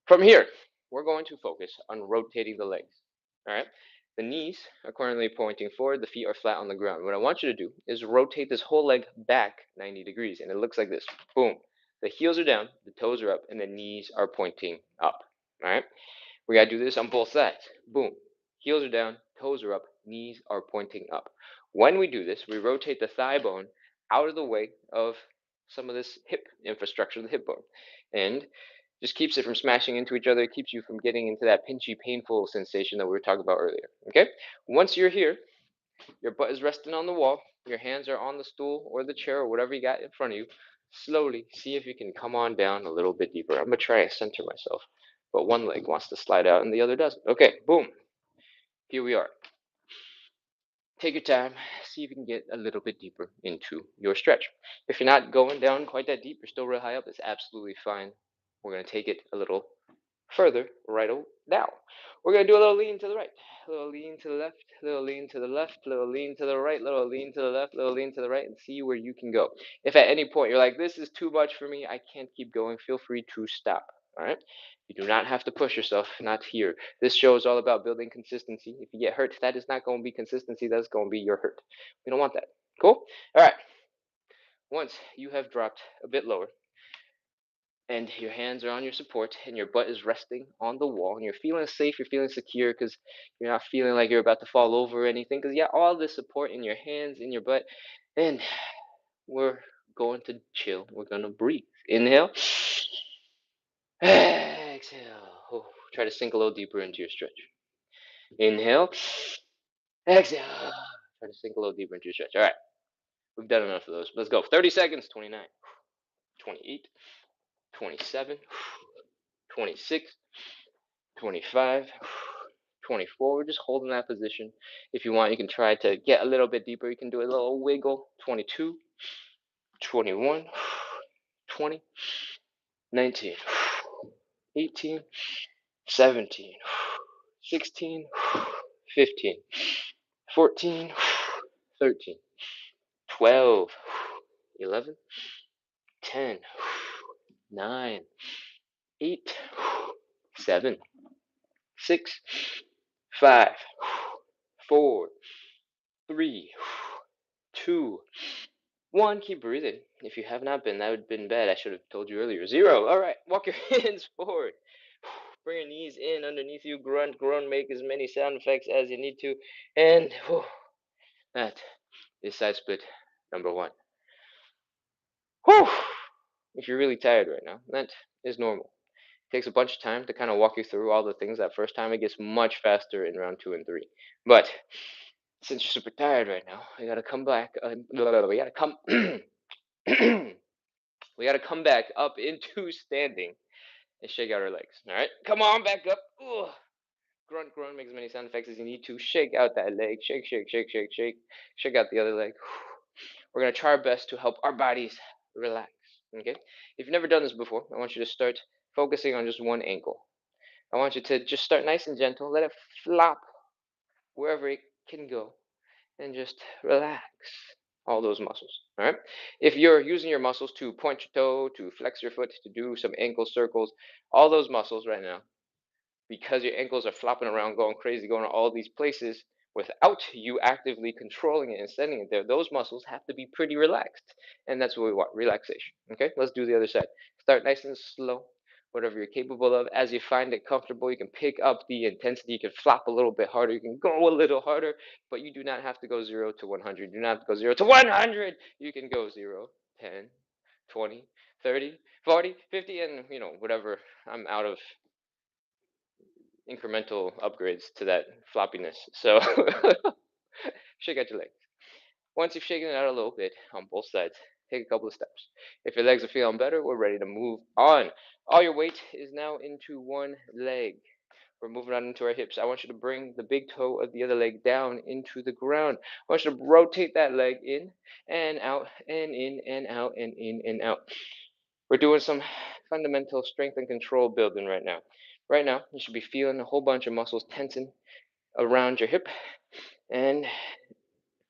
From here, we're going to focus on rotating the legs. All right? The knees are currently pointing forward, the feet are flat on the ground. What I want you to do is rotate this whole leg back 90 degrees, and it looks like this. Boom. The heels are down, the toes are up, and the knees are pointing up. All right? We got to do this on both sides. Boom. Heels are down, toes are up, knees are pointing up. When we do this, we rotate the thigh bone out of the way of some of this hip infrastructure, the hip bone. And just keeps it from smashing into each other, keeps you from getting into that pinchy, painful sensation that we were talking about earlier. Okay? Once you're here, your butt is resting on the wall, your hands are on the stool or the chair or whatever you got in front of you. Slowly see if you can come on down a little bit deeper. I'm going to try and center myself, but one leg wants to slide out and the other doesn't. Okay, boom. Here we are. Take your time, see if you can get a little bit deeper into your stretch. If you're not going down quite that deep, you're still real high up, it's absolutely fine. We're going to take it a little further right now. We're going to do a little lean to the right, a little lean to the left, a little lean to the left, a little lean to the right, a little lean to the left, a little lean to the right, and see where you can go. If at any point you're like, this is too much for me, I can't keep going, feel free to stop. All right? You do not have to push yourself, not here. This show is all about building consistency. If you get hurt, that is not going to be consistency, that's going to be your hurt. We don't want that. Cool? All right. Once you have dropped a bit lower, and your hands are on your support and your butt is resting on the wall and you're feeling safe, you're feeling secure because you're not feeling like you're about to fall over or anything because you got all this support in your hands, in your butt, and we're going to chill. We're going to breathe. Inhale. Exhale. Oh, try to sink a little deeper into your stretch. Inhale. Exhale. Try to sink a little deeper into your stretch. All right. We've done enough of those. Let's go. 30 seconds. 29. 28. 27. 26. 25, 24. We're just holding that position. If you want, you can try to get a little bit deeper. You can do a little wiggle. 22, 21, 20, 19, 18, 17, 16, 15, 14, 13, 12, 11, 10, 9, 8, 7, 6, 5, 4, 3, 2, 1. Keep breathing. If you have not been, that would have been bad. I should have told you earlier. 0. All right. Walk your hands forward. Bring your knees in underneath you. Grunt, groan. Make as many sound effects as you need to. And that is side split number 1. Whew. If you're really tired right now, that is normal. It takes a bunch of time to kind of walk you through all the things that first time. It gets much faster in round 2 and 3. But since you're super tired right now, we gotta come back. We gotta come. We gotta come back up into standing and shake out our legs. All right, come on, back up. Ugh. Grunt, grunt. Make as many sound effects as you need to. Shake out that leg. Shake, shake, shake, shake, shake. Shake out the other leg. We're gonna try our best to help our bodies relax. Okay. If you've never done this before, I want you to start focusing on just one ankle. I want you to just start nice and gentle. Let it flop wherever it can go. And just relax all those muscles. All right. If you're using your muscles to point your toe, to flex your foot, to do some ankle circles, all those muscles right now, because your ankles are flopping around, going crazy, going to all these places, without you actively controlling it and setting it there, those muscles have to be pretty relaxed. And that's what we want, relaxation. Okay, let's do the other side. Start nice and slow, whatever you're capable of. As you find it comfortable, you can pick up the intensity. You can flop a little bit harder. You can go a little harder, but you do not have to go 0 to 100. You do not have to go 0 to 100. You can go 0, 10, 20, 30, 40, 50, and whatever. I'm out of incremental upgrades to that floppiness. So shake out your legs. Once you've shaken it out a little bit on both sides, take a couple of steps. If your legs are feeling better, we're ready to move on. All your weight is now into one leg. We're moving on into our hips. I want you to bring the big toe of the other leg down into the ground. I want you to rotate that leg in and out and in and out and in and out. We're doing some fundamental strength and control building right now. Right now, you should be feeling a whole bunch of muscles tensing around your hip, and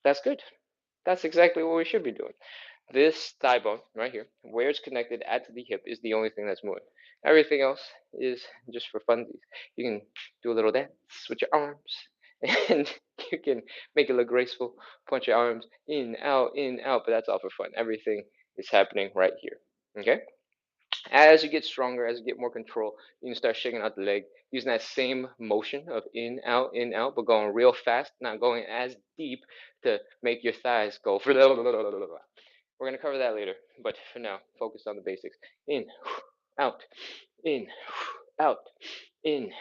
that's good. That's exactly what we should be doing. This thigh bone right here, where it's connected at the hip, is the only thing that's moving. Everything else is just for funsies. You can do a little dance with your arms, and you can make it look graceful. Punch your arms in, out, but that's all for fun. Everything is happening right here. Okay? As you get stronger, as you get more control, you can start shaking out the leg, using that same motion of in, out, but going real fast, not going as deep to make your thighs go. We're going to cover that later, but for now, focus on the basics. In, out, in, out, in,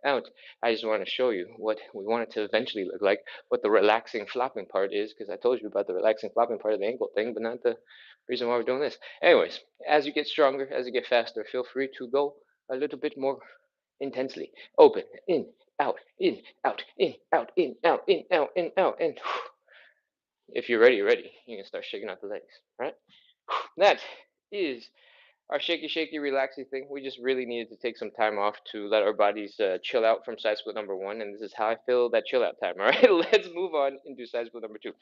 out. I just want to show you what we want it to eventually look like, what the relaxing flopping part is, because I told you about the relaxing flopping part of the ankle thing, but not the reason why we're doing this. Anyways, as you get stronger, as you get faster, feel free to go a little bit more intensely. Open, in, out, in, out, in, out, in, out, in, out, in, out, and if you're ready, you can start shaking out the legs, right? That is our shaky, relaxy thing. We just really needed to take some time off to let our bodies chill out from side split number 1, and this is how I fill that chill out time. All right, let's move on and do side split number 2.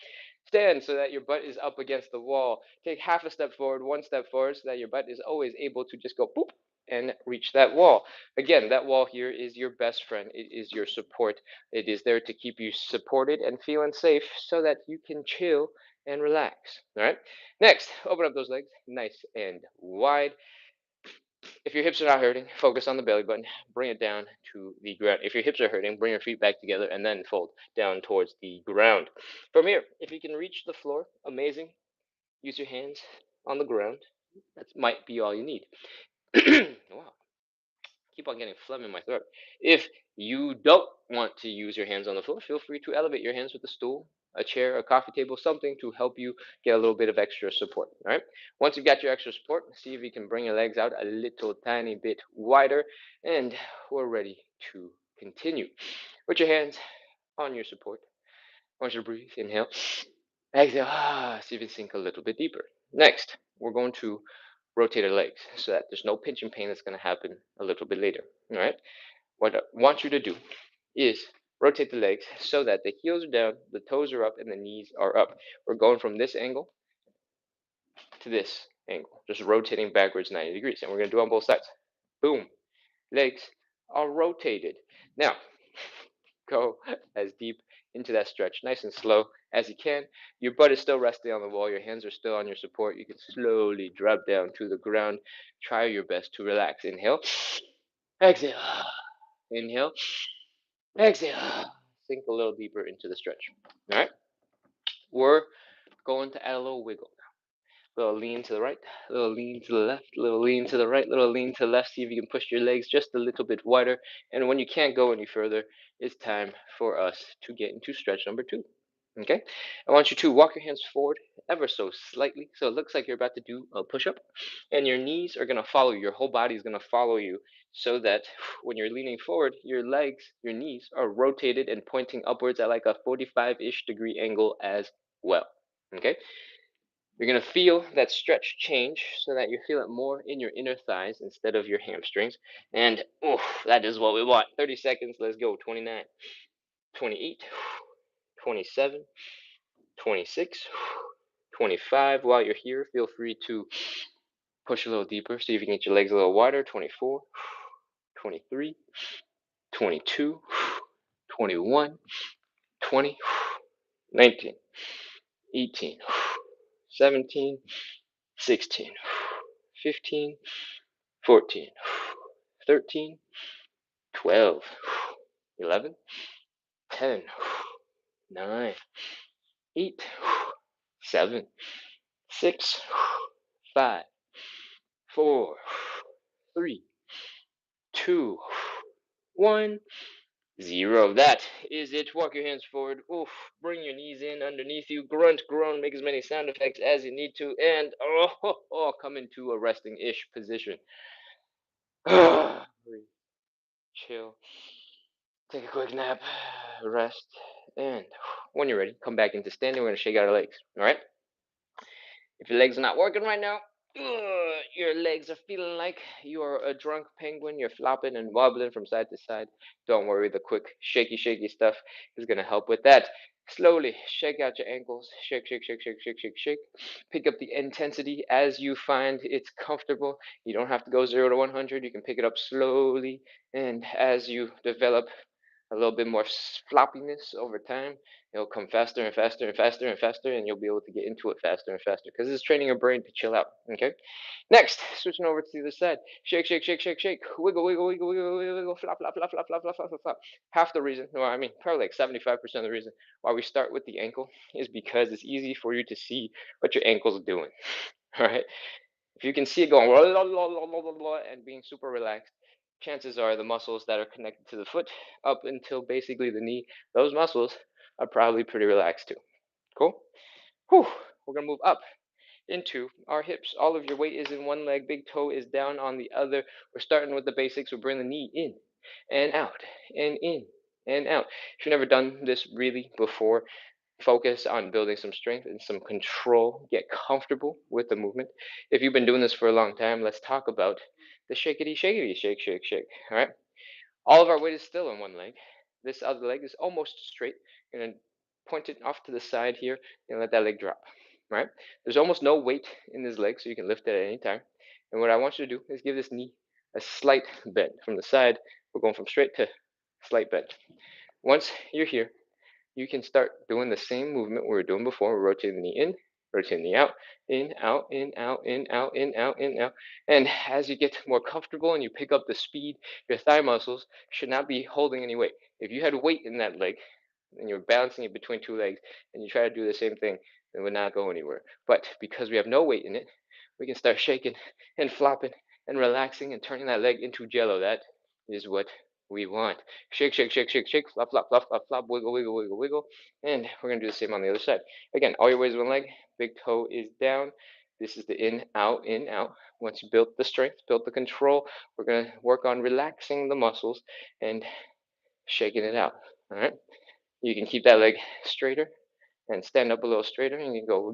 Stand so that your butt is up against the wall. Take half a step forward, 1 step forward, so that your butt is always able to just go boop and reach that wall. Again, that wall here is your best friend. It is your support. It is there to keep you supported and feeling safe so that you can chill and relax. All right. Next, open up those legs nice and wide. If your hips are not hurting, focus on the belly button. Bring it down to the ground. If your hips are hurting, bring your feet back together and then fold down towards the ground. From here, if you can reach the floor, amazing. Use your hands on the ground. That might be all you need. Wow. Keep on getting phlegm in my throat. If you don't want to use your hands on the floor, feel free to elevate your hands with a stool, a chair, a coffee table, something to help you get a little bit of extra support. All right. Once you've got your extra support, see if you can bring your legs out a little tiny bit wider, and we're ready to continue. Put your hands on your support. I want you to breathe. Inhale. Exhale. See if you sink a little bit deeper. Next, we're going to rotate our legs so that there's no pinching pain that's going to happen a little bit later. All right. What I want you to do is rotate the legs so that the heels are down, the toes are up, and the knees are up. We're going from this angle to this angle, just rotating backwards 90 degrees. And we're going to do it on both sides. Boom. Legs are rotated. Now, go as deep into that stretch, nice and slow as you can. Your butt is still resting on the wall. Your hands are still on your support. You can slowly drop down to the ground. Try your best to relax. Inhale. Exhale. Inhale. Exhale. Sink a little deeper into the stretch. All right. We're going to add a little wiggle. Little lean to the right, little lean to the left, little lean to the right, little lean to the left. See if you can push your legs just a little bit wider. And when you can't go any further, it's time for us to get into stretch number 2. Okay? I want you to walk your hands forward ever so slightly. So it looks like you're about to do a push-up. And your knees are going to follow you. Your whole body is going to follow you so that when you're leaning forward, your legs, your knees are rotated and pointing upwards at like a 45-ish degree angle as well. Okay? You're going to feel that stretch change so that you feel it more in your inner thighs instead of your hamstrings. And that is what we want. 30 seconds. Let's go. 29, 28, 27, 26, 25. While you're here, feel free to push a little deeper. See if you can get your legs a little wider. 24, 23, 22, 21, 20, 19, 18, 17, 16, 15, 14, 13, 12, 11, 10, 9, 8, 7, 6, 5, 4, 3, 2, 1, 0. That is it. Walk your hands forward. Oof. Bring your knees in underneath you. Grunt, groan, make as many sound effects as you need to. And come into a resting-ish position. Breathe. Chill. Take a quick nap. Rest. And when you're ready, come back into standing. We're going to shake out our legs. All right? If your legs are not working right now, your legs are feeling like you are a drunk penguin. You're flopping and wobbling from side to side. Don't worry, the quick shaky stuff is going to help with that. Slowly shake out your ankles. Shake, shake, shake, shake, shake, shake, shake. Pick up the intensity as you find it's comfortable. You don't have to go 0 to 100. You can pick it up slowly. And as you develop a little bit more floppiness over time, it'll come faster and faster and faster and faster, and you'll be able to get into it faster and faster because it's training your brain to chill out. Okay. Next, switching over to the other side. Shake, shake, shake, shake, shake. Wiggle, wiggle, wiggle, wiggle, wiggle, wiggle. Flop, flop, flop, flop, flop, flop, flop, flop, flop. Half the reason, well, I mean, probably like 75% of the reason why we start with the ankle is because it's easy for you to see what your ankle's doing. All right. If you can see it going and being super relaxed, chances are the muscles that are connected to the foot up until basically the knee, those muscles are probably pretty relaxed too. Cool? Whew. We're going to move up into our hips. All of your weight is in one leg, big toe is down on the other. We're starting with the basics. We'll bring the knee in and out and in and out. If you've never done this really before, focus on building some strength and some control. Get comfortable with the movement. If you've been doing this for a long time, let's talk about the shakety, shakety, shake, shake, shake. All right. All of our weight is still on one leg. This other leg is almost straight. You're going to point it off to the side here and let that leg drop. All right. There's almost no weight in this leg, so you can lift it at any time. And what I want you to do is give this knee a slight bend. From the side, we're going from straight to slight bend. Once you're here, you can start doing the same movement we were doing before. We're rotating the knee in, rotating the knee out, in, out, in, out, in, out, in, out, in, out. And as you get more comfortable and you pick up the speed, your thigh muscles should not be holding any weight. If you had weight in that leg and you're balancing it between two legs and you try to do the same thing, it would not go anywhere. But because we have no weight in it, we can start shaking and flopping and relaxing and turning that leg into jello. That is what we want. Shake, shake, shake, shake, shake, flop, flop, flop, flop, flop, wiggle, wiggle, wiggle, wiggle. And we're going to do the same on the other side. Again, all your weight is one leg, big toe is down. This is the in, out, in, out. Once you build the strength, build the control, we're going to work on relaxing the muscles and shaking it out. All right. You can keep that leg straighter and stand up a little straighter, and you can go.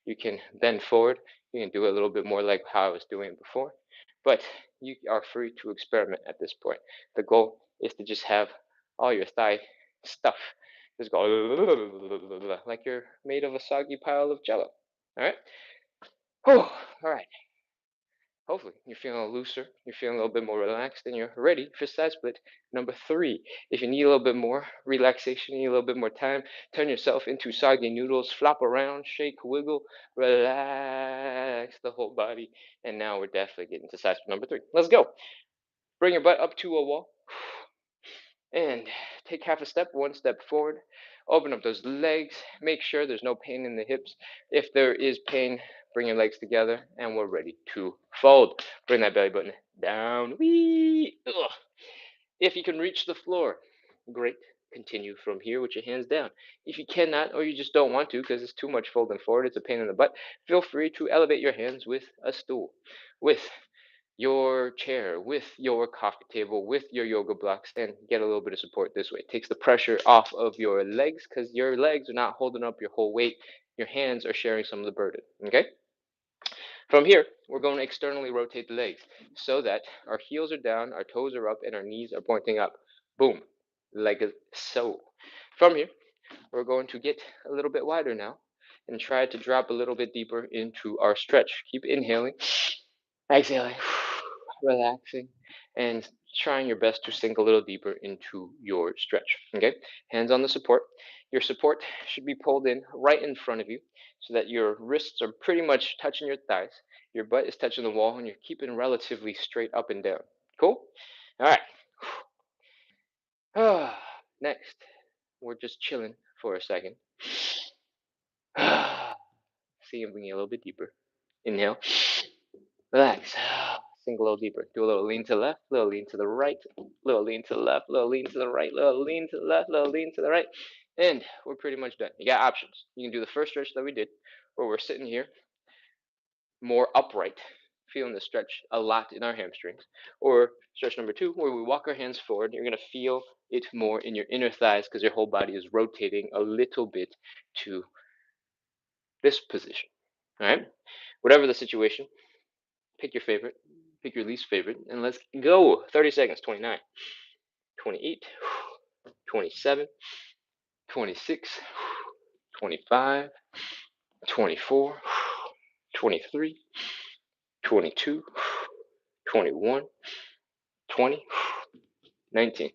You can bend forward. You can do a little bit more like how I was doing it before, but you are free to experiment at this point. The goal is to just have all your thigh stuff just go like you're made of a soggy pile of jello. All right. All right. Hopefully, you're feeling a little looser, you're feeling a little bit more relaxed, and you're ready for side split number 3. If you need a little bit more relaxation, you need a little bit more time, turn yourself into soggy noodles, flop around, shake, wiggle, relax the whole body. And now we're definitely getting to side split number 3. Let's go. Bring your butt up to a wall and take half a step, one step forward. Open up those legs. Make sure there's no pain in the hips. If there is pain, bring your legs together, and we're ready to fold. Bring that belly button down. Whee! Ugh. If you can reach the floor, great. Continue from here with your hands down. If you cannot, or you just don't want to because it's too much folding forward, it's a pain in the butt, feel free to elevate your hands with a stool, with your chair, with your coffee table, with your yoga blocks, and get a little bit of support this way. It takes the pressure off of your legs because your legs are not holding up your whole weight. Your hands are sharing some of the burden. Okay? From here, we're going to externally rotate the legs so that our heels are down, our toes are up, and our knees are pointing up. Boom, like so. From here, we're going to get a little bit wider now and try to drop a little bit deeper into our stretch. Keep inhaling, exhaling, relaxing, and trying your best to sink a little deeper into your stretch. Okay, hands on the support. Your support should be pulled in right in front of you so that your wrists are pretty much touching your thighs. Your butt is touching the wall and you're keeping relatively straight up and down. Cool? All right. Next, we're just chilling for a second. See if we can get a little bit deeper. Inhale. Relax. Sink a little deeper. Do a little lean to the left, little lean to the right, little lean to the left, little lean to the right, little lean to the left, little lean to the right. And we're pretty much done. You got options. You can do the first stretch that we did, where we're sitting here more upright, feeling the stretch a lot in our hamstrings. Or stretch number 2, where we walk our hands forward. You're going to feel it more in your inner thighs because your whole body is rotating a little bit to this position. All right? Whatever the situation, pick your favorite, pick your least favorite, and let's go. 30 seconds. 29, 28, 27, 26, 25, 24, 23, 22, 21, 20, 19,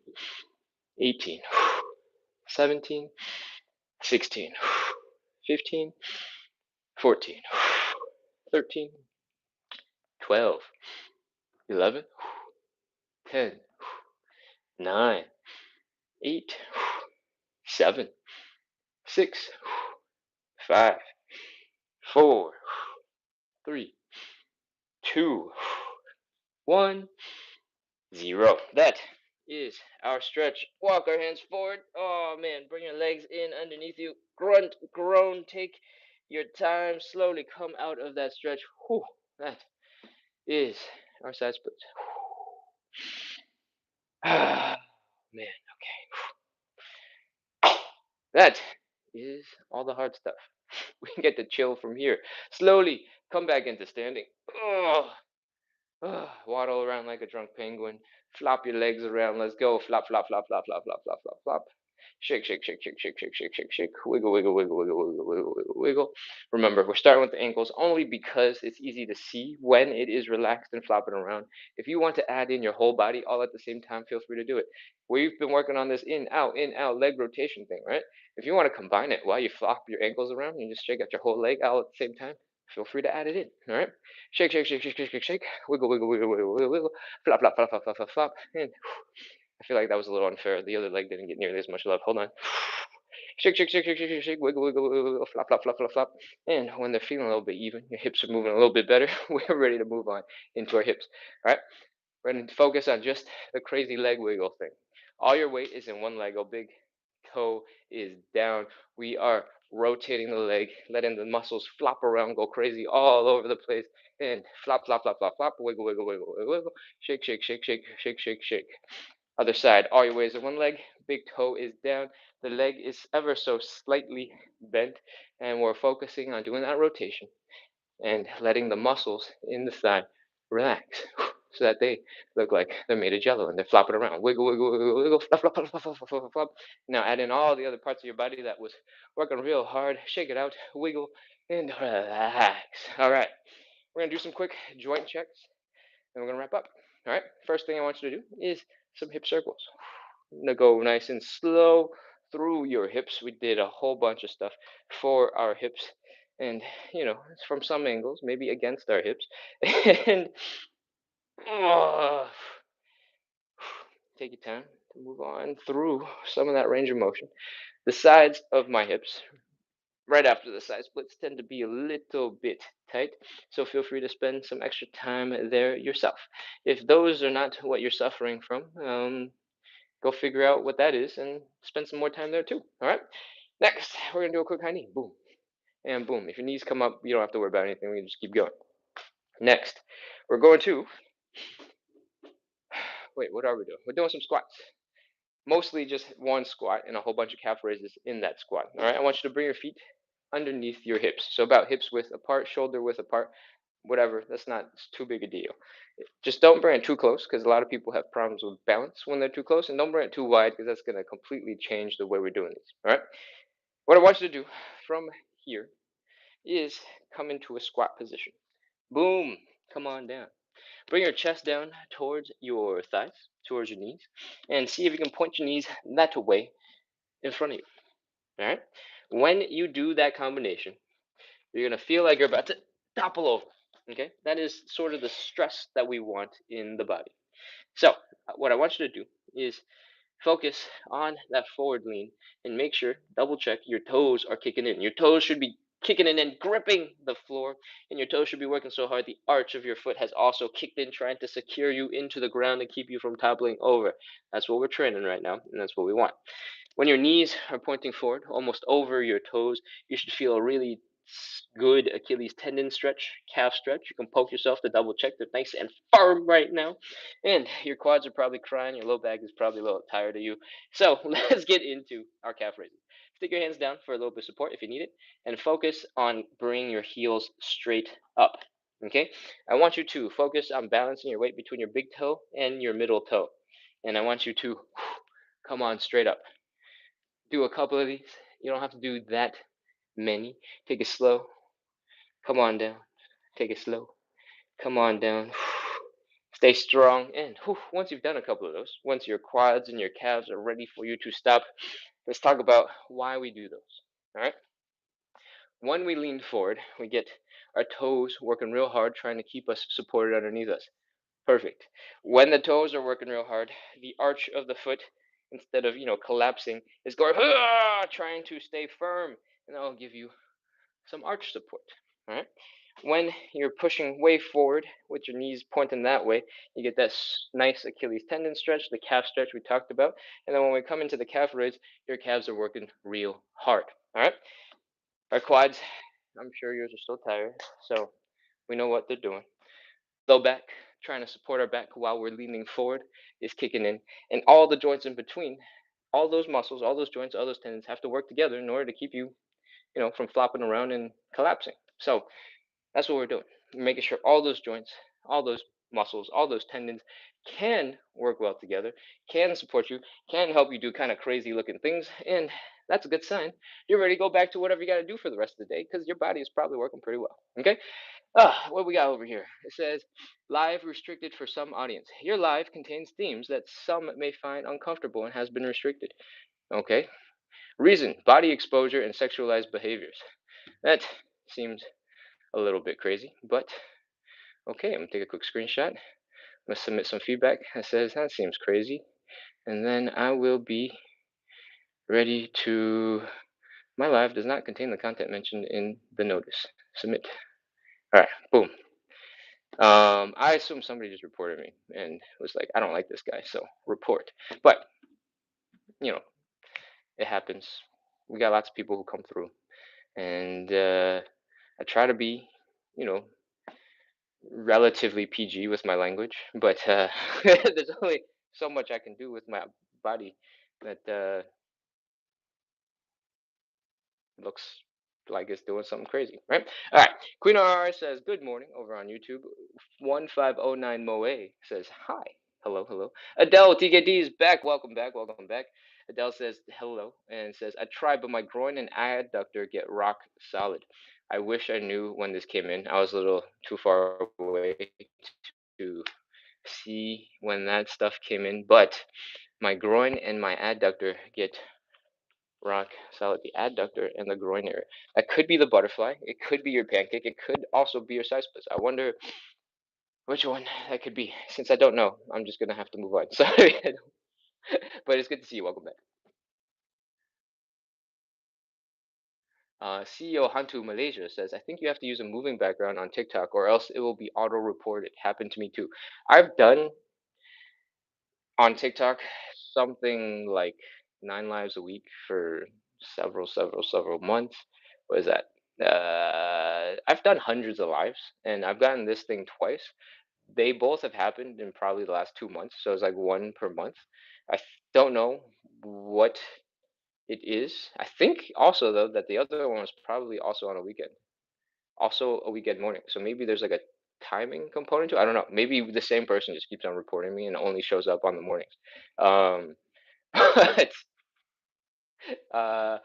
18, 17, 16, 15, 14, 13, 12, 11, 10, 9, 8, 7, 6, 5, 4, 3, 2, 1, 0. That is our stretch. Walk our hands forward. Oh man, bring your legs in underneath you. Grunt, groan, take your time. Slowly come out of that stretch. Whew, that is our side splits. Man, okay. That is all the hard stuff. We can get to chill from here. Slowly come back into standing. Oh, waddle around like a drunk penguin. Flop your legs around. Let's go. Flop, flop, flop, flop, flop, flop, flop, flop, flop. Shake, shake, shake, shake, shake, shake, shake, shake, shake. Wiggle, wiggle, wiggle, wiggle, wiggle, wiggle, wiggle, wiggle. Remember, we're starting with the ankles only because it's easy to see when it is relaxed and flopping around. If you want to add in your whole body all at the same time, feel free to do it. We've been working on this in, out leg rotation thing, right? If you want to combine it while you flop your ankles around and you just shake out your whole leg out at the same time, feel free to add it in, all right? Shake, shake, shake, shake, shake, shake, shake. Wiggle, wiggle, wiggle, wiggle, wiggle, wiggle. Flop, flop, flop, flop, flop, flop, flop. And I feel like that was a little unfair. The other leg didn't get nearly as much love. Hold on. Shake, shake, shake, shake, shake, shake, shake. Wiggle, wiggle, wiggle, wiggle. Flop, flop, flop, flop, flop. And when they're feeling a little bit even, your hips are moving a little bit better. We're ready to move on into our hips. All right. We're going to focus on just the crazy leg wiggle thing. All your weight is in one leg. Oh, big toe is down. We are rotating the leg, letting the muscles flop around, go crazy all over the place, and flop, flop, flop, flop, flop, wiggle, wiggle, wiggle, wiggle, wiggle, shake, shake, shake, shake, shake, shake, shake. Other side, all your weight is in one leg, big toe is down, the leg is ever so slightly bent, and we're focusing on doing that rotation and letting the muscles in the thigh relax so that they look like they're made of jello and they're flopping around. Wiggle, wiggle, wiggle, wiggle, flop, flop, flop, flop, flop, flop, flop, flop. Now add in all the other parts of your body that was working real hard. Shake it out, wiggle, and relax. All right. We're going to do some quick joint checks, and we're going to wrap up. All right. First thing I want you to do is some hip circles. I'm going to go nice and slow through your hips. We did a whole bunch of stuff for our hips, and from some angles, maybe against our hips. And take your time to move on through some of that range of motion. The sides of my hips, right after the side splits, tend to be a little bit tight, so feel free to spend some extra time there yourself. If those are not what you're suffering from, go figure out what that is and spend some more time there too. All right. Next, we're gonna do a quick high knee. Boom and boom. If your knees come up, you don't have to worry about anything. We can just keep going. Next, we're going to wait. What are we doing? We're doing some squats. Mostly just one squat and a whole bunch of calf raises in that squat. All right. I want you to bring your feet underneath your hips, so about hips width apart, shoulder width apart. Whatever. That's not too big a deal. Just don't bring it too close because a lot of people have problems with balance when they're too close, and don't bring it too wide because that's going to completely change the way we're doing these. All right. What I want you to do from here is come into a squat position. Boom. Come on down. Bring your chest down towards your thighs. towards your knees, and see if you can point your knees that way in front of you. All right. When you do that combination, you're gonna feel like you're about to topple over. Okay, that is sort of the stress that we want in the body. So, what I want you to do is focus on that forward lean and make sure, double check your toes are kicking in. Your toes should be kicking in and gripping the floor, and your toes should be working so hard the arch of your foot has also kicked in, trying to secure you into the ground and keep you from toppling over. That's what we're training right now, and that's what we want. When your knees are pointing forward, almost over your toes, you should feel a really good Achilles tendon stretch, calf stretch. You can poke yourself to double check they're nice and firm right now. And your quads are probably crying, your low back is probably a little tired of you. So let's get into our calf raises. Stick your hands down for a little bit of support if you need it, and focus on bringing your heels straight up. Okay? I want you to focus on balancing your weight between your big toe and your middle toe. And I want you to come on straight up. Do a couple of these. You don't have to do that many. Take it slow. Come on down. Take it slow. Come on down. Stay strong. And once you've done a couple of those, once your quads and your calves are ready for you to stop, let's talk about why we do those. All right. When we lean forward, we get our toes working real hard, trying to keep us supported underneath us. Perfect. When the toes are working real hard, the arch of the foot, instead of collapsing, is going trying to stay firm, and that will give you some arch support. All right. When you're pushing way forward with your knees pointing that way, you get that nice Achilles tendon stretch, the calf stretch we talked about, and then when we come into the calf raise, your calves are working real hard. All right. Our quads, I'm sure yours are still tired, so we know what they're doing. Low back, trying to support our back while we're leaning forward, is kicking in. And all the joints in between, all those muscles, all those joints, all those tendons have to work together in order to keep you, from flopping around and collapsing. So that's what we're doing. We're making sure all those joints, all those muscles, all those tendons can work well together, can support you, can help you do kind of crazy looking things. And that's a good sign. You're ready to go back to whatever you got to do for the rest of the day because your body is probably working pretty well. Okay. What we got over here? It says live restricted for some audience. Your live contains themes that some may find uncomfortable and has been restricted. Okay. Reason: body exposure and sexualized behaviors. That seems a little bit crazy, but okay. I'm gonna take a quick screenshot. I'm gonna submit some feedback that says that seems crazy, and then I will be ready to. My live does not contain the content mentioned in the notice. Submit. All right. Boom. I assume somebody just reported me and was like, I don't like this guy, so report. But, you know, it happens. We got lots of people who come through. And I try to be, you know, relatively PG with my language, but there's only so much I can do with my body that looks like it's doing something crazy, right? All right. Queen R says, good morning over on YouTube. 1509 Moe says, hi. Hello, hello. Adele TKD is back. Welcome back. Welcome back. Adele says hello and says, I tried, but my groin and adductor get rock solid. I wish I knew when this came in. I was a little too far away to see when that stuff came in, but my groin and my adductor get rock solid, the adductor and the groin area. That could be the butterfly. It could be your pancake. It could also be your side splits. I wonder which one that could be. Since I don't know, I'm just gonna have to move on. Sorry, but it's good to see you. Welcome back. CEO Hantu Malaysia says, I think you have to use a moving background on TikTok or else it will be auto reported. Happened to me too. I've done on TikTok something like 9 lives a week for several months. What is that? I've done hundreds of lives and I've gotten this thing twice. They both have happened in probably the last 2 months, so it's like one per month. I don't know what it is. I think also though that the other one was probably also on a weekend, also a weekend morning. So maybe there's like a timing component to it. I don't know. Maybe the same person just keeps on reporting me and only shows up on the mornings. Um, but uh,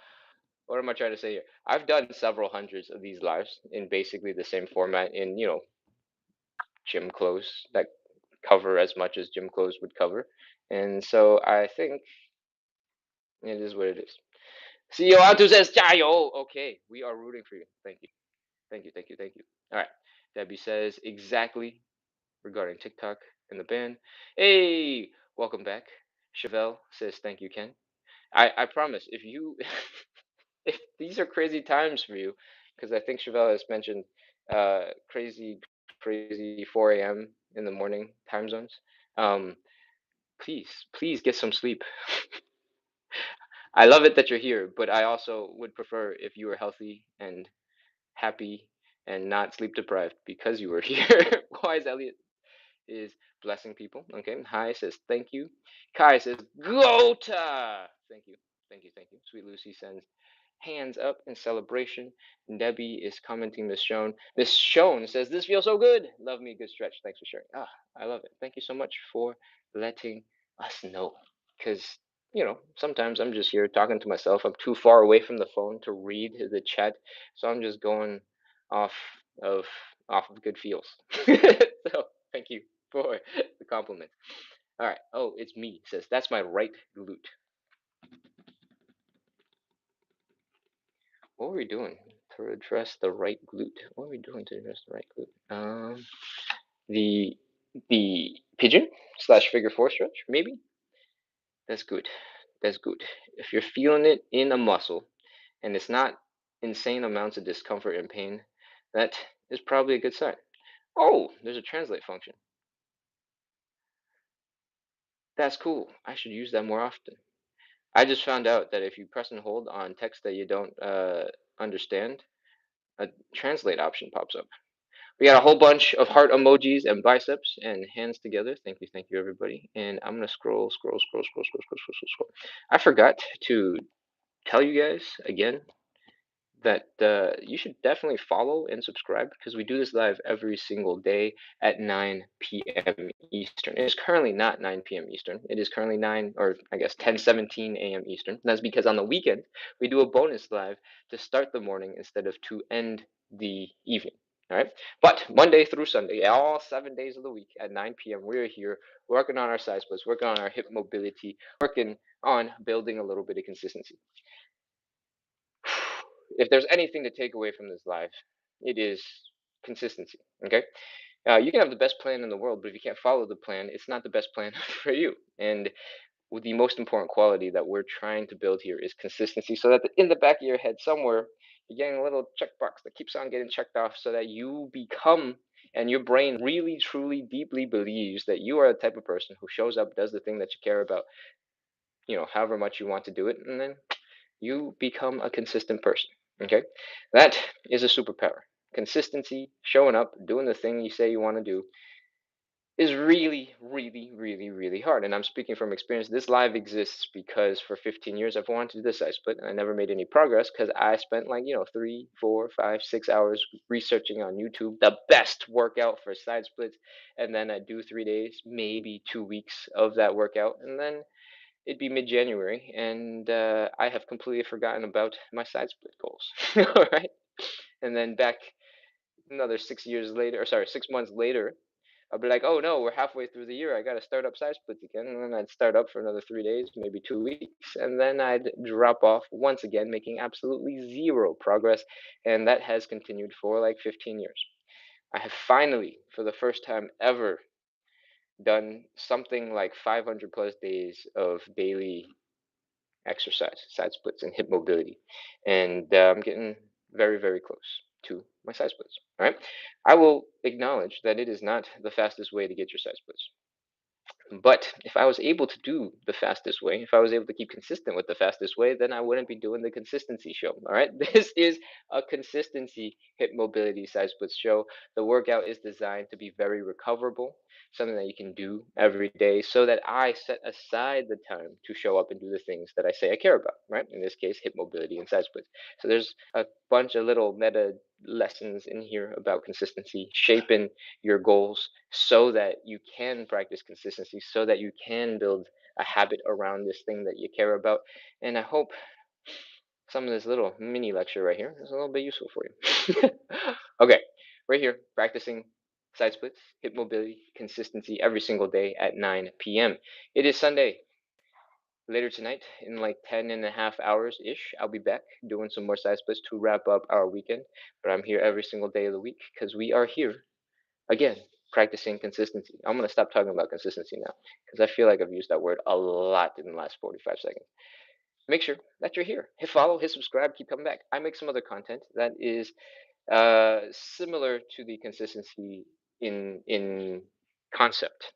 what am I trying to say here? I've done several hundreds of these lives in basically the same format in gym clothes, that cover as much as gym clothes would cover. And so I think it is what it is. CEO Antu says, "加油." Okay, we are rooting for you. Thank you. Thank you, thank you, thank you. All right. Debbie says, exactly regarding TikTok and the ban. Hey, welcome back. Chevelle says, thank you, Ken. I promise, if you, if these are crazy times for you, because I think Chevelle has mentioned crazy, crazy 4 a.m. in the morning time zones, um, please get some sleep. I love it that you're here, but I also would prefer if you were healthy and happy and not sleep deprived because you were here. Wise Elliot is blessing people. Okay. Hi says thank you. Kai says Gota. Thank you. Thank you. Thank you. Sweet Lucy sends hands up in celebration. Debbie is commenting Miss Shone. Miss Shone says this feels so good. Love me a good stretch. Thanks for sharing. Ah, I love it. Thank you so much for letting us know. Because sometimes I'm just here talking to myself. I'm too far away from the phone to read the chat, so I'm just going off of good feels. So thank you for the compliment. All right. Oh, it's me. Says that's my right glute. What were we doing to address the right glute? What are we doing to address the right glute? The pigeon slash figure four stretch, maybe. That's good. That's good. If you're feeling it in a muscle, and it's not insane amounts of discomfort and pain, that is probably a good sign. Oh, there's a translate function. That's cool. I should use that more often. I just found out that if you press and hold on text that you don't understand, a translate option pops up. We got a whole bunch of heart emojis and biceps and hands together. Thank you, everybody. And I'm gonna scroll, scroll, scroll, scroll, scroll, scroll, scroll, scroll, scroll. I forgot to tell you guys again that you should definitely follow and subscribe because we do this live every single day at 9 p.m. Eastern. It is currently not 9 p.m. Eastern. It is currently 9 or I guess 10:17 a.m. Eastern. And that's because on the weekend we do a bonus live to start the morning instead of to end the evening. All right. But Monday through Sunday, all 7 days of the week at 9 p.m., we're here working on our side splits, working on our hip mobility, working on building a little bit of consistency. If there's anything to take away from this live, it is consistency. Okay, you can have the best plan in the world, but if you can't follow the plan, it's not the best plan for you. And the most important quality that we're trying to build here is consistency, so that in the back of your head somewhere, you're getting a little checkbox that keeps on getting checked off, so that you become and your brain really, truly, deeply believes that you are the type of person who shows up, does the thing that you care about, however much you want to do it, and then you become a consistent person. Okay, that is a superpower. Consistency, showing up, doing the thing you say you want to do, is really, really, really, really hard. And I'm speaking from experience. This live exists because for 15 years I've wanted to do the side split, and I never made any progress because I spent 3, 4, 5, 6 hours researching on YouTube the best workout for side splits, and then I do 3 days, maybe 2 weeks of that workout, and then it'd be mid-January, and I have completely forgotten about my side split goals. All right, and then back another 6 years later, or sorry, 6 months later, I'll be like, oh no, we're halfway through the year. I got to start up side splits again, and then I'd start up for another 3 days, maybe 2 weeks, and then I'd drop off once again, making absolutely zero progress, and that has continued for like 15 years. I have finally, for the first time ever, done something like 500 plus days of daily exercise, side splits, and hip mobility. And I'm getting very, very close to my side splits. All right. I will acknowledge that it is not the fastest way to get your side splits. But if I was able to do the fastest way, if I was able to keep consistent with the fastest way, then I wouldn't be doing the consistency show. All right. This is a consistency hip mobility side splits show. The workout is designed to be very recoverable, something that you can do every day so that I set aside the time to show up and do the things that I say I care about, right? In this case, hip mobility and side splits. So there's a bunch of little meta lessons in here about consistency, shaping your goals so that you can practice consistency, so that you can build a habit around this thing that you care about. And I hope some of this little mini lecture right here is a little bit useful for you. Okay, right here, practicing side splits, hip mobility, consistency every single day at 9 p.m. It is Sunday. Later tonight, in like 10.5 hours ish, I'll be back doing some more side splits to wrap up our weekend. But I'm here every single day of the week because we are here again practicing consistency. I'm going to stop talking about consistency now because I feel like I've used that word a lot in the last 45 seconds. Make sure that you're here. Hit follow, hit subscribe, keep coming back. I make some other content that is similar to the consistency in concept.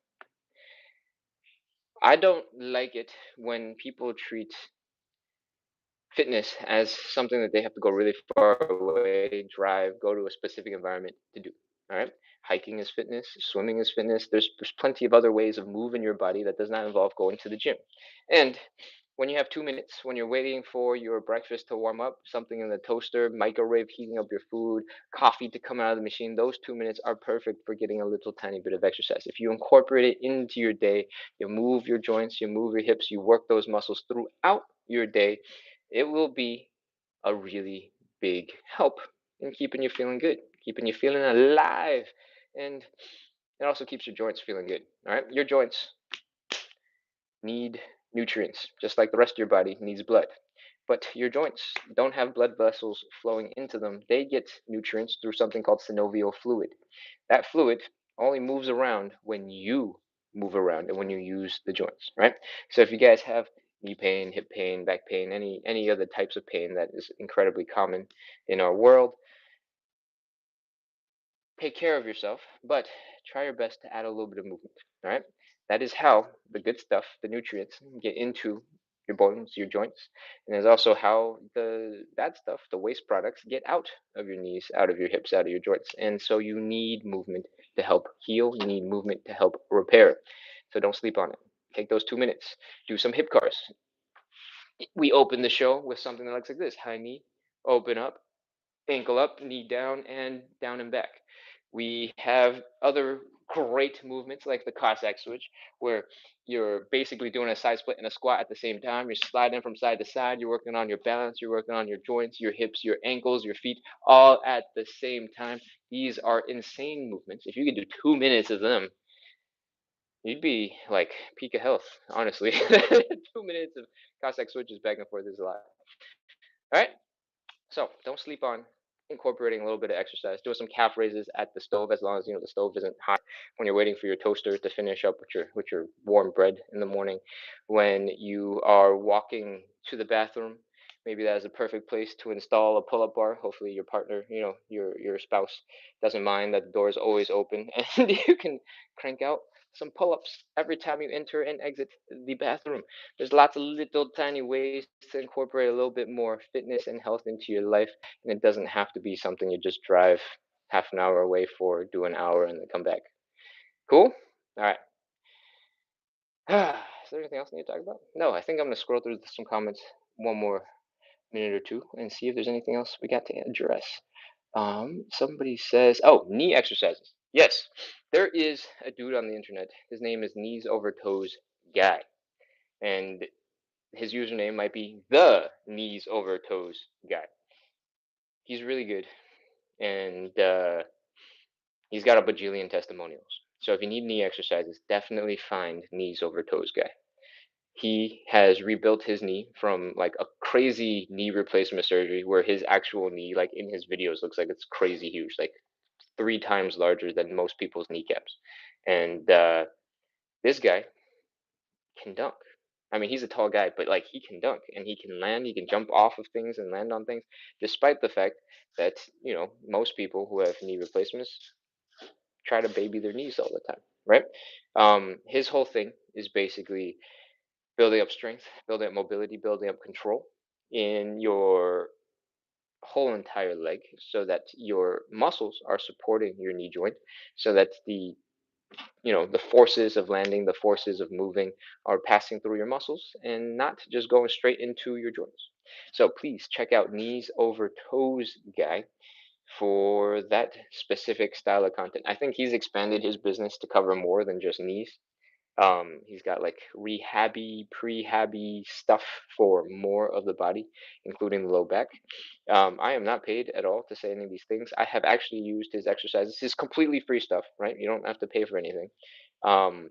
I don't like it when people treat fitness as something that they have to go really far away, drive, go to a specific environment to do. All right. Hiking is fitness, swimming is fitness. There's plenty of other ways of moving your body that does not involve going to the gym. And when you have 2 minutes, when you're waiting for your breakfast to warm up, something in the toaster, microwave heating up your food, coffee to come out of the machine, those 2 minutes are perfect for getting a little tiny bit of exercise. If you incorporate it into your day, you move your joints, you move your hips, you work those muscles throughout your day, it will be a really big help in keeping you feeling good, keeping you feeling alive, and it also keeps your joints feeling good. All right, your joints need nutrients, just like the rest of your body needs blood. But your joints don't have blood vessels flowing into them. They get nutrients through something called synovial fluid. That fluid only moves around when you move around and when you use the joints, right? So if you guys have knee pain, hip pain, back pain, any other types of pain that is incredibly common in our world, take care of yourself, but try your best to add a little bit of movement. All right, that is how the good stuff, the nutrients, get into your bones, your joints, and there's also how the bad stuff, the waste products, get out of your knees, out of your hips, out of your joints. And so you need movement to help heal. You need movement to help repair. So don't sleep on it. Take those 2 minutes. Do some hip cars. We open the show with something that looks like this: high knee, open up, ankle up, knee down and back. We have other great movements like the Cossack switch, where you're basically doing a side split and a squat at the same time. You're sliding from side to side. You're working on your balance. You're working on your joints, your hips, your ankles, your feet, all at the same time. These are insane movements. If you could do 2 minutes of them, you'd be like peak of health, honestly. 2 minutes of Cossack switches back and forth is a lot. All right. So don't sleep on incorporating a little bit of exercise. Do some calf raises at the stove, as long as the stove isn't hot. When you're waiting for your toaster to finish up with your warm bread in the morning. When you are walking to the bathroom, maybe that is a perfect place to install a pull-up bar. Hopefully your partner, your spouse, doesn't mind that the door is always open, and you can crank out some pull-ups every time you enter and exit the bathroom. There's lots of little tiny ways to incorporate a little bit more fitness and health into your life, and it doesn't have to be something you just drive half an hour away for, do an hour, and then come back. Cool? All right. Is there anything else I need to talk about? No, I think I'm going to scroll through some comments one more minute or two and see if there's anything else we got to address. Somebody says, oh, knee exercises. Yes, there is a dude on the internet. His name is Knees Over Toes Guy, and his username might be the Knees Over Toes Guy. He's really good, and he's got a bajillion testimonials. So if you need knee exercises, definitely find Knees Over Toes Guy. He has rebuilt his knee from like a crazy knee replacement surgery where his actual knee, like in his videos, looks like it's crazy huge, like 3 times larger than most people's kneecaps. And this guy can dunk. I mean, he's a tall guy, but like he can dunk and he can land. He can jump off of things and land on things, despite the fact that most people who have knee replacements try to baby their knees all the time, right? His whole thing is basically building up strength, building up mobility, building up control in your whole entire leg, so that your muscles are supporting your knee joint, so that the forces of landing, the forces of moving are passing through your muscles and not just going straight into your joints. So please check out Knees Over Toes Guy for that specific style of content. I think he's expanded his business to cover more than just knees. He's got like rehabby, prehabby stuff for more of the body, including the low back. I am not paid at all to say any of these things. I have actually used his exercises. His completely free stuff, right? You don't have to pay for anything. Um,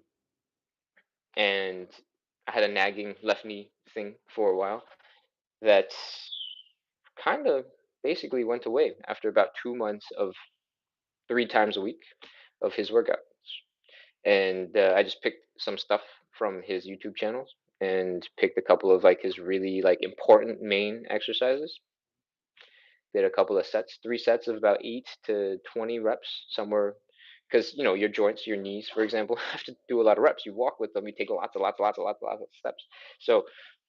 and I had a nagging left knee thing for a while that kind of basically went away after about 2 months of 3 times a week of his workouts. And I just picked some stuff from his YouTube channels and picked a couple of like his really like important main exercises. Did a couple of sets, 3 sets of about 8 to 20 reps, somewhere, because your joints, your knees, for example, have to do a lot of reps. You walk with them, you take lots of steps. So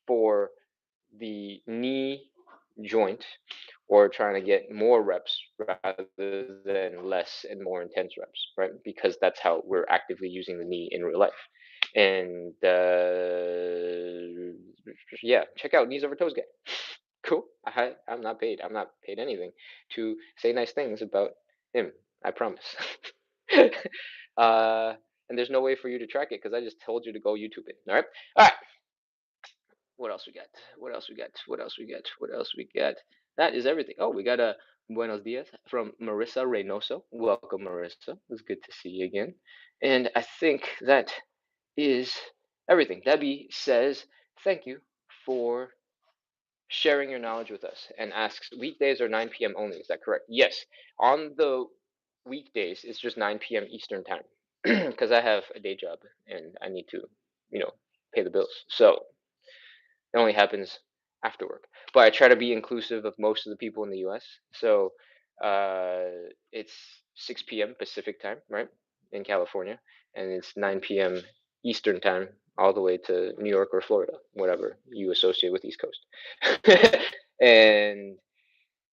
for the knee joint, or trying to get more reps rather than less and more intense reps, right? Because that's how we're actively using the knee in real life. And yeah, check out Knees Over Toes Guy. Cool. I'm not paid. I'm not paid anything to say nice things about him. I promise. uh, and there's no way for you to track it because I just told you to go YouTube it. All right. All right. What else we got? What else we got? What else we got? What else we got? That is everything. Oh, we got a buenos dias from Marissa Reynoso. Welcome, Marissa. It's good to see you again. And I think that is everything. Debbie says, thank you for sharing your knowledge with us, and asks, weekdays are 9 p.m. only. Is that correct? Yes. On the weekdays, it's just 9 p.m. Eastern time because I have a day job and I need to, you know, pay the bills. So it only happens after work. But I try to be inclusive of most of the people in the U.S. So it's 6 p.m. Pacific time, right, in California, and it's 9 p.m. Eastern time, all the way to New York or Florida, whatever you associate with East Coast. And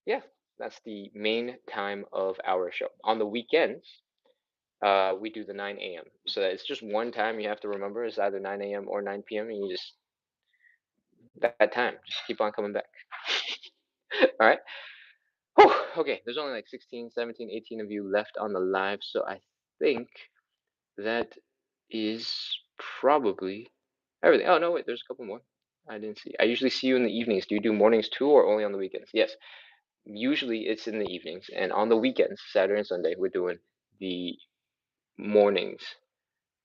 yeah, that's the main time of our show. On the weekends, we do the 9 a.m. So it's just one time you have to remember. It's either 9 a.m. or 9 p.m. and you just that time. Just keep on coming back. All right. Whew, okay, there's only like 16, 17, 18 of you left on the live, so I think that is probably everything. Oh, no, wait, there's a couple more. I didn't see. I usually see you in the evenings. Do you do mornings too, or only on the weekends? Yes, usually it's in the evenings, and on the weekends, Saturday and Sunday, we're doing the mornings,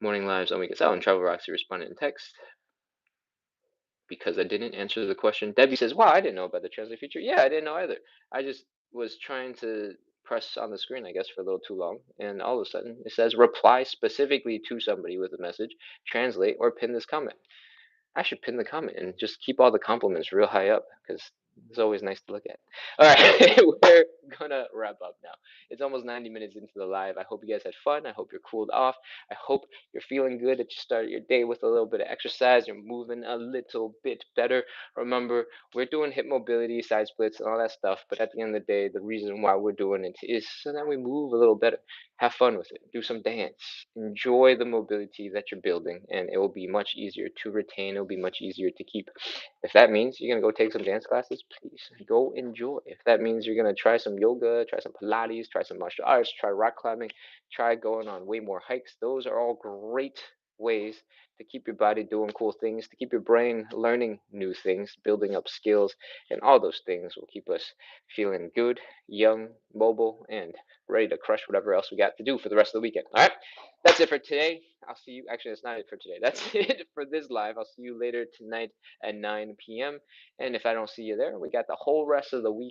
morning lives on weekends. Oh, and Travel Roxy responded in text because I didn't answer the question. Debbie says, wow, I didn't know about the translate feature. Yeah, I didn't know either. I just was trying to press on the screen, I guess, for a little too long. And all of a sudden, it says reply specifically to somebody with a message, translate, or pin this comment. I should pin the comment and just keep all the compliments real high up because it's always nice to look at. All right, we're gonna wrap up now. It's almost 90 minutes into the live. I hope you guys had fun. I hope you're cooled off. I hope you're feeling good, that you started your day with a little bit of exercise. You're moving a little bit better. Remember, we're doing hip mobility, side splits, and all that stuff. But at the end of the day, the reason why we're doing it is so that we move a little better. Have fun with it. Do some dance. Enjoy the mobility that you're building, and it will be much easier to retain. It will be much easier to keep. If that means you're going to go take some dance classes, please go enjoy. If that means you're going to try some yoga, try some Pilates, try some martial arts, try rock climbing, try going on way more hikes, those are all great ways to keep your body doing cool things, to keep your brain learning new things, building up skills, and all those things will keep us feeling good, young, mobile, and ready to crush whatever else we got to do for the rest of the weekend. All right, that's it for today. I'll see you. Actually, that's not it for today. That's it for this live. I'll see you later tonight at 9 p.m. And if I don't see you there, we got the whole rest of the week